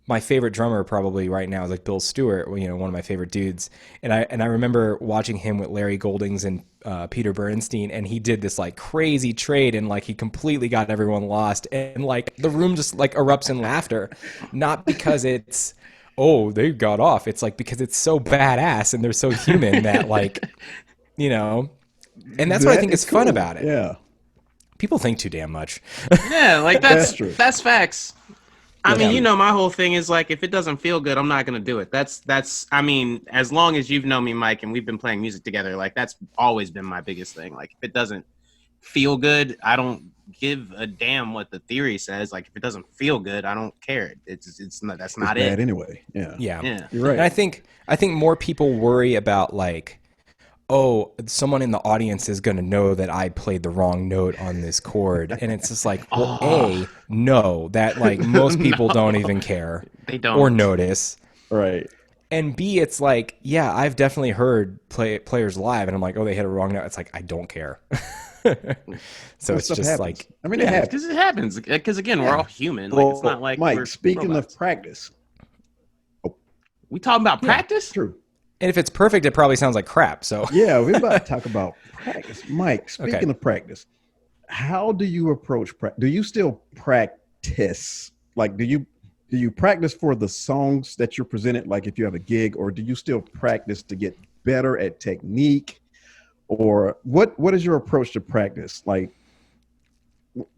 my favorite drummer probably right now is like Bill Stewart, you know, one of my favorite dudes. And I remember watching him with Larry Goldings and Peter Bernstein, and he did this like crazy trade, and like he completely got everyone lost, and like the room just like erupts in laughter, not because it's oh they got off. It's like because it's so badass and they're so human that like, you know, and that's what I think is fun about it. Yeah. People think too damn much. Yeah, like That's true. that's facts. I mean, Yeah. you know, my whole thing is like, if it doesn't feel good, I'm not gonna do it. That's. I mean, as long as you've known me, Mike, and we've been playing music together, like that's always been my biggest thing. Like, if it doesn't feel good, I don't give a damn what the theory says. Like, if it doesn't feel good, I don't care. It's not. That's not It's bad it. anyway. Yeah. Yeah. You're right. And I think more people worry about like, oh, someone in the audience is going to know that I played the wrong note on this chord. And it's just like, well, A, no, that like most people don't even care They don't. or notice. Right. And B, it's like, yeah, I've definitely heard players live and I'm like, oh, they hit a wrong note. It's like, I don't care. So That it's stuff just happens. like, I mean, it happens. Because it happens. Because again, we're Yeah. all human. Like, it's not like Mike, we're speaking robots. of practice, We talking about practice? true. and if it's perfect, it probably sounds like crap. So Yeah, we're about to talk about practice. Mike, speaking Okay. of practice, how do you approach practice? Do you still practice? Like, do you practice for the songs that you're presented? Like, if you have a gig, or do you still practice to get better at technique? Or what is your approach to practice? Like,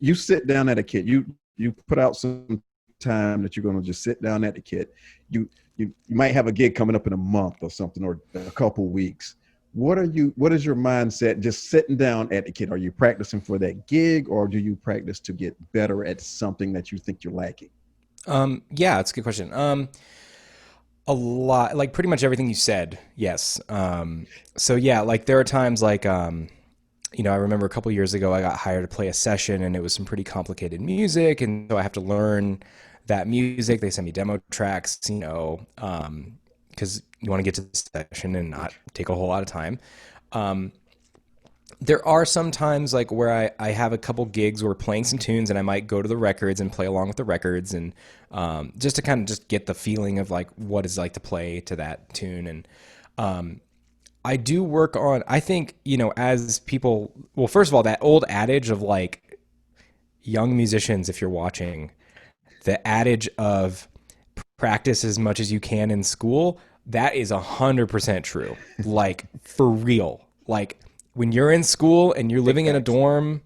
you sit down at a kit, you put out some time that you're going to just sit down at the kit. You might have a gig coming up in a month or something, or a couple weeks. What is your mindset just sitting down at the kit? Are you practicing for that gig, or do you practice to get better at something that you think you're lacking? yeah, it's a good question. A lot, like pretty much everything you said. Yes. So yeah, like there are times like, you know, I remember a couple years ago, I got hired to play a session and it was some pretty complicated music. And so I have to learn that music. They send me demo tracks, you know, because you want to get to the session and not take a whole lot of time. There are some times like where I have a couple gigs where we're playing some tunes and I might go to the records and play along with the records and just to kind of just get the feeling of like what it's like to play to that tune. And I do work on, I think, you know, as people, well, first of all, that old adage of like young musicians, if you're watching, the adage of practice as much as you can in school, that is 100% true. Like for real. Like when you're in school and you're living in a dorm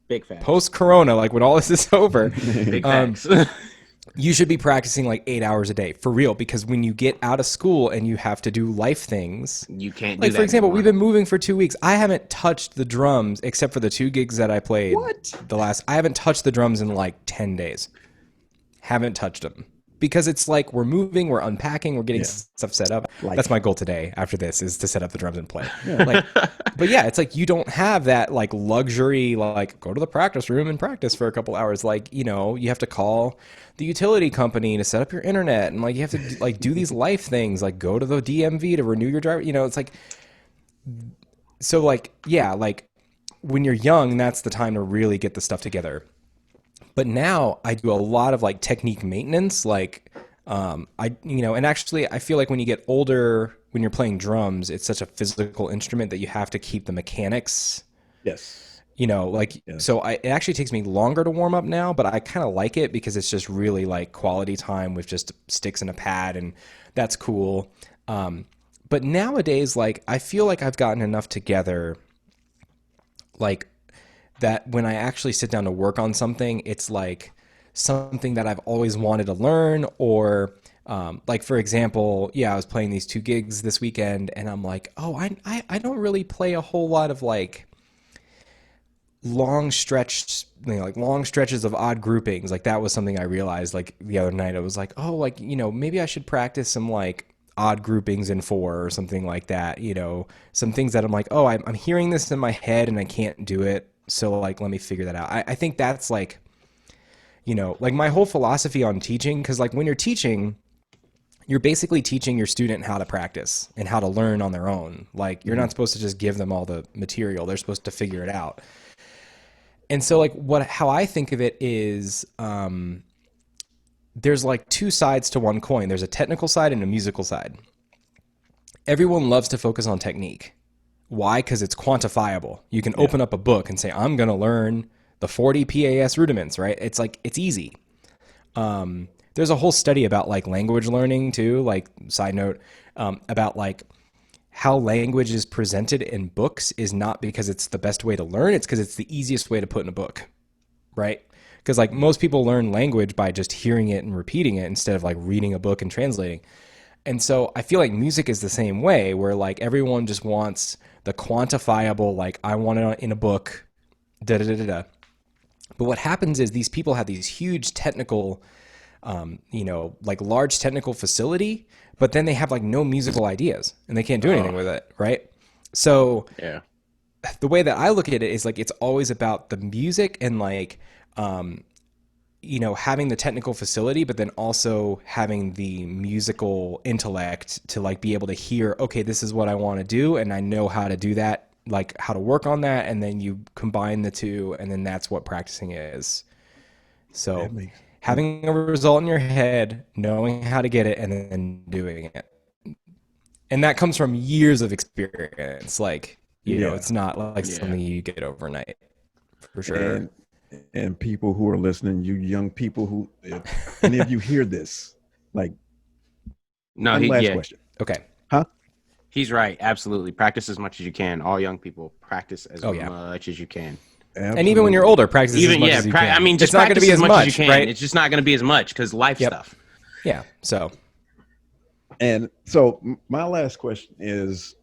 Big facts. post corona, like when all this is over, Big facts. you should be practicing like 8 hours a day for real. Because when you get out of school and you have to do life things, You can't do like that for example, anymore. we've been moving for 2 weeks. I haven't touched the drums except for the 2 gigs that I played. What? I haven't touched the drums in like 10 days. Haven't touched them because it's like we're moving, we're unpacking, we're getting stuff set up. Life. That's my goal today after this is to set up the drums and play. Like, but yeah, it's like you don't have that like luxury, like go to the practice room and practice for a couple hours. Like, you know, you have to call the utility company to set up your internet and like you have to like do these life things, like go to the DMV to renew your driver. You know, it's like, so like, yeah, like when you're young, that's the time to really get the stuff together. But now I do a lot of like technique maintenance, like and actually I feel like when you get older, when you're playing drums, it's such a physical instrument that you have to keep the mechanics, Yes. you know, like, so it actually takes me longer to warm up now, but I kind of like it because it's just really like quality time with just sticks and a pad, and that's cool. But nowadays, like, I feel like I've gotten enough together, like, that when I actually sit down to work on something, it's like something that I've always wanted to learn, or like for example, I was playing these 2 gigs this weekend, and I'm like, oh, I don't really play a whole lot of like long stretches of odd groupings. Like that was something I realized like the other night. I was like, oh, like, maybe I should practice some like odd groupings in 4 or something like that. Some things that I'm like, oh, I'm hearing this in my head and I can't do it. So like, let me figure that out. I think that's like, like my whole philosophy on teaching, because like when you're teaching, you're basically teaching your student how to practice and how to learn on their own. Like you're not supposed to just give them all the material. They're supposed to figure it out. And so like how I think of it is, there's like 2 sides to one coin. There's a technical side and a musical side. Everyone loves to focus on technique. Why? Because it's quantifiable. You can open up a book and say, I'm going to learn the 40 PAS rudiments, right? It's like, it's easy. There's a whole study about like language learning too, like side note, about like how language is presented in books is not because it's the best way to learn. It's because it's the easiest way to put in a book, right? Because like most people learn language by just hearing it and repeating it instead of like reading a book and translating. And so I feel like music is the same way, where like everyone just wants the quantifiable, like I want it in a book, da da da da da. But what happens is these people have these huge technical, like large technical facility, but then they have like no musical ideas and they can't do anything with it, right? So the way that I look at it is like it's always about the music and like, having the technical facility, but then also having the musical intellect to like be able to hear, okay, this is what I want to do, and I know how to do that, like how to work on that, and then you combine the 2, and then that's what practicing is. So having a result in your head, knowing how to get it, and then doing it. And that comes from years of experience. Like, it's not like something you get overnight, for sure. And people who are listening, you young people who, if any of you hear this, like, question. Okay. Huh? He's right. Absolutely. Practice as much as you can. All young people, practice as much as you can. Absolutely. And even when you're older, practice as much as you can. I mean, just it's not going to be as much, as you can. Right? It's just not going to be as much because life stuff. Yeah. So. And so my last question is,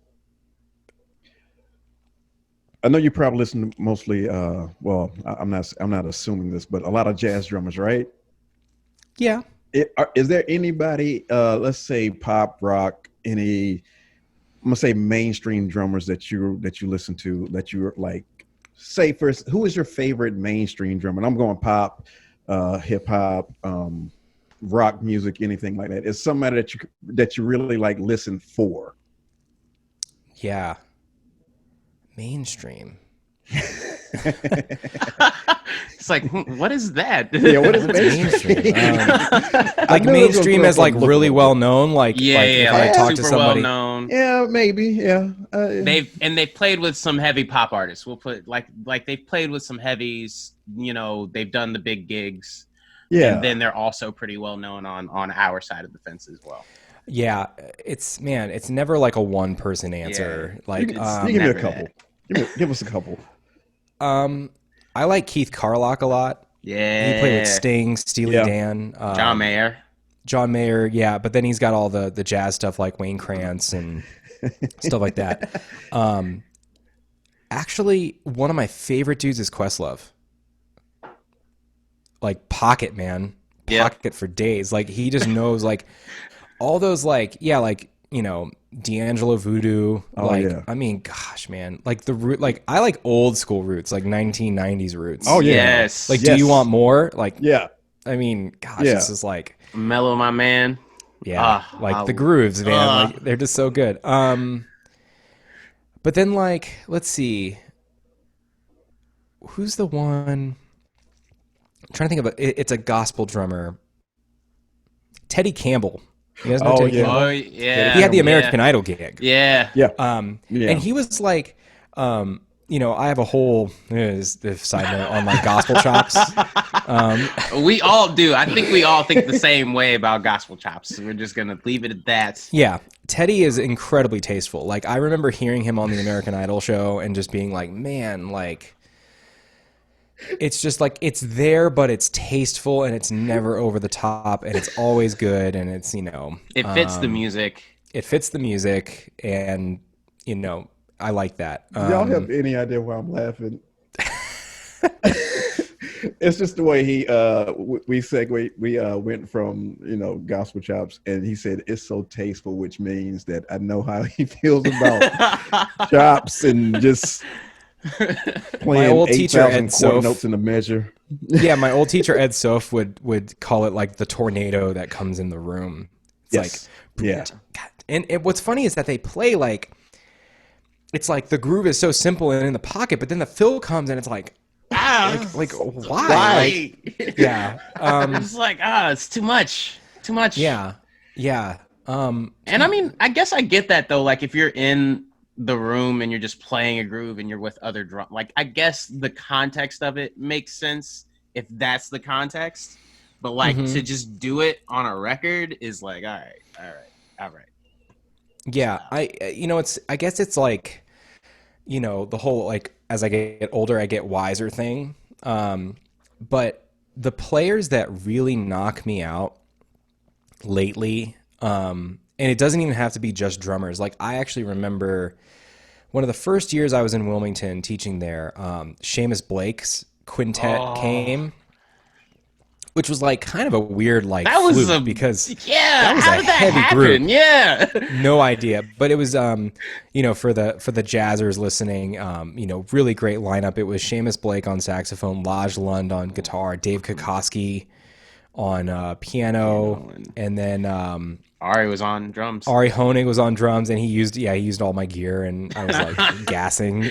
I know you probably listen to mostly, well, I'm not assuming this, but a lot of jazz drummers, right? Yeah. Is there anybody, let's say pop, rock, I'm gonna say mainstream drummers that you listen to, that you're like, say first, who is your favorite mainstream drummer? And I'm going pop, hip hop, rock music, anything like that. Is somebody that you really like listen for? Yeah. Mainstream. It's like, what is that? Yeah, what is mainstream? Like mainstream as like really well known, like if I talk to somebody. Well known. Yeah, maybe. Yeah. They've played with some heavy pop artists. We'll put like they've played with some heavies. They've done the big gigs. Yeah. And then they're also pretty well known on our side of the fence as well. Yeah, it's never like a one person answer. Yeah. Like you give me a couple. Give us a couple. I like Keith Carlock a lot. Yeah. He played with Sting, Steely Dan, John Mayer. Yeah, but then he's got all the jazz stuff like Wayne Krantz and stuff like that. Actually, one of my favorite dudes is Questlove. Like Pocket, man. Pocket for days. Like he just knows like all those D'Angelo Voodoo. I mean, gosh, man. Like the root, like I like old school roots, like 1990s roots. Oh yeah. Yes. Like, do you want more? Like, yeah. I mean, gosh, this is like Mellow, my man. Yeah. The grooves, man. Like they're just so good. But then like, let's see. Who's the one? I'm trying to think of it's a gospel drummer. Teddy Campbell. You guys know Teddy Campbell? Oh, yeah. He had the American Idol gig. Yeah. Yeah. And he was like, I have a whole side note on like gospel chops. We all do. I think we all think the same way about gospel chops. So we're just going to leave it at that. Yeah. Teddy is incredibly tasteful. Like I remember hearing him on the American Idol show and just being like, man, like it's just like it's there, but it's tasteful and it's never over the top and it's always good and it's It fits the music. It fits the music and I like that. Do y'all have any idea why I'm laughing? It's just the way he we went from gospel chops, and he said it's so tasteful, which means that I know how he feels about chops and just playing old teacher 8,000 Ed quarter Soph, notes in a measure. Yeah, my old teacher Ed Soph would call it like the tornado that comes in the room. It's Yes. Yeah. And what's funny is that they play like it's like the groove is so simple and in the pocket, but then the fill comes and it's like like why? Yeah. It's like it's too much. Yeah. And I mean, I guess I get that though. Like if you're in the room and you're just playing a groove and you're with other drum, like I guess the context of it makes sense if that's the context. But like to just do it on a record is like, all right. Yeah, I guess it's like, the whole like as I get older, I get wiser thing. But the players that really knock me out lately, and it doesn't even have to be just drummers. Like I actually remember one of the first years I was in Wilmington teaching there, Seamus Blake's quintet came. Which was like kind of a weird like that was fluke because that was how a did that heavy happen? group. Yeah, No idea, but it was for the jazzers listening, really great lineup. It was Seamus Blake on saxophone, Laj Lund on guitar, Dave Kokoski on piano, and then Ari was on drums. Ari Honig was on drums, and he used all my gear, and I was like gassing.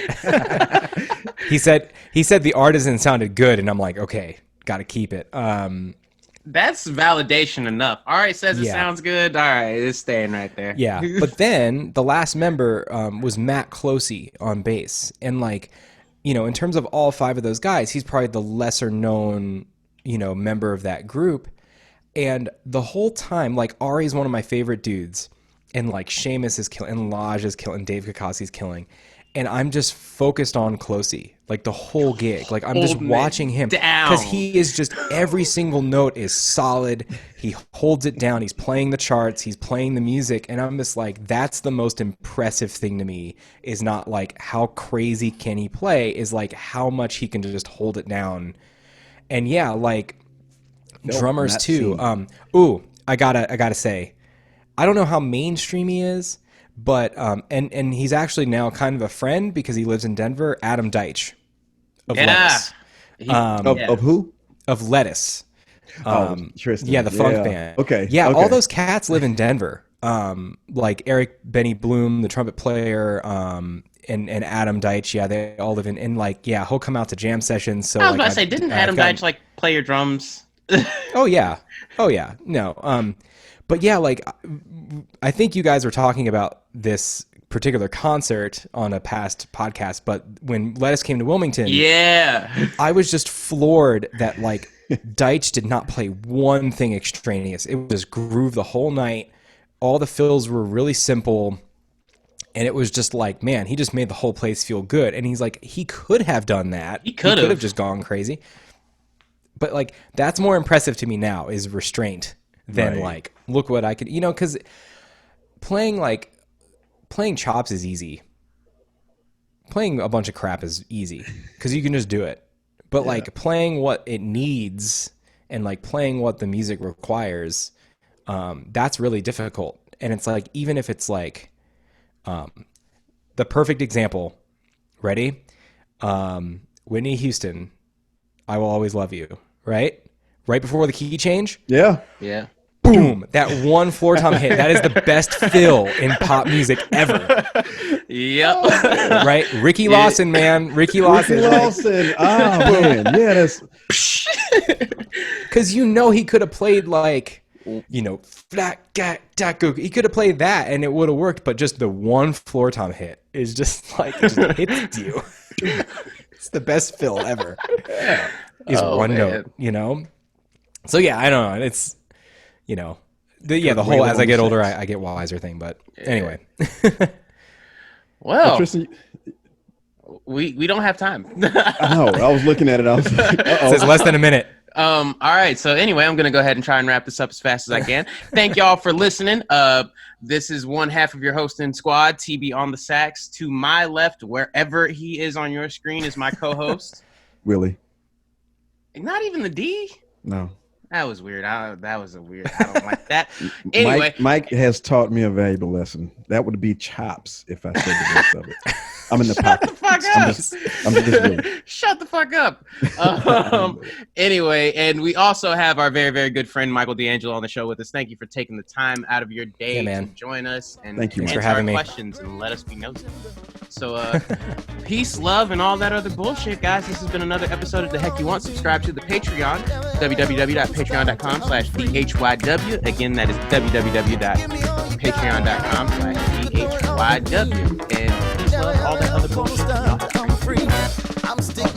He said the Artisan sounded good, and I'm like, okay. Got to keep it. That's validation enough. All right, says it sounds good. All right, it's staying right there. Yeah, but then the last member was Matt Closey on bass, and like, in terms of all five of those guys, he's probably the lesser known, member of that group. And the whole time, like Ari's one of my favorite dudes, and like Seamus is killing, and Laj is killing, Dave Kokoski's killing. And I'm just focused on Closey, like the whole gig. Like I'm just watching him because he is just every single note is solid. He holds it down. He's playing the charts. He's playing the music, and I'm just like, that's the most impressive thing to me. Is not like how crazy can he play, is like how much he can just hold it down. And yeah, like drummers too. I gotta say, I don't know how mainstream he is. But and he's actually now kind of a friend because he lives in Denver. Adam Deitch of Lettuce. Of who? Of Lettuce. Tristan. Yeah, the funk band. Okay. Yeah, all those cats live in Denver. Like Eric Benny Bloom, the trumpet player, and Adam Deitch. Yeah, they all live in. And like, yeah, he'll come out to jam sessions. So I was about to say, didn't Adam Deitch like play your drums? Oh yeah. No. But yeah, like I think you guys were talking about this particular concert on a past podcast, but when Lettuce came to Wilmington, I was just floored that like Deitch did not play one thing extraneous. It was just groove the whole night. All the fills were really simple. And it was just like, man, he just made the whole place feel good. And he's like, he could have done that. He could have just gone crazy. But like, that's more impressive to me now is restraint than like, look what I could, because playing chops is easy. Playing a bunch of crap is easy because you can just do it. But like playing what it needs and like playing what the music requires, that's really difficult. And it's like, even if it's like, the perfect example, ready? Whitney Houston, I Will Always Love You, right? Right before the key change? Yeah. Boom! That one floor tom hit. That is the best fill in pop music ever. Yep. Right? Ricky Lawson, man. Ricky Lawson. Oh, man. Yeah, that's... Because he could have played like, flat, he could have played that and it would have worked, but just the one floor tom hit is just like, it just hits you. It's the best fill ever. Is one note, So yeah, I don't know. It's, the whole as I get older, I get wiser thing. But anyway. Well, Tristan, We don't have time. I know. I was looking at it. I was like, It says less than a minute. All right. So anyway, I'm gonna go ahead and try and wrap this up as fast as I can. Thank y'all for listening. This is one half of your hosting squad, TB on the sax. To my left, wherever he is on your screen, is my co-host. Willie. Not even the D. No. That was weird. That was a weird. I don't like that. Anyway, Mike has taught me a valuable lesson. That would be chops if I said the rest of it. I'm in the pocket. Shut the fuck up. I'm just really. Shut the fuck up. Anyway, and we also have our very, very good friend Michael D'Angelo on the show with us. Thank you for taking the time out of your day to join us and Thank you, answer for having our me. questions and let us be nosy. So, peace, love, and all that other bullshit, guys. This has been another episode of The Heck You Want. Subscribe to the Patreon, www.patreon.com/DHYW. Again, that is www.patreon.com/DHYW. And peace, love, all that other bullshit. I'm still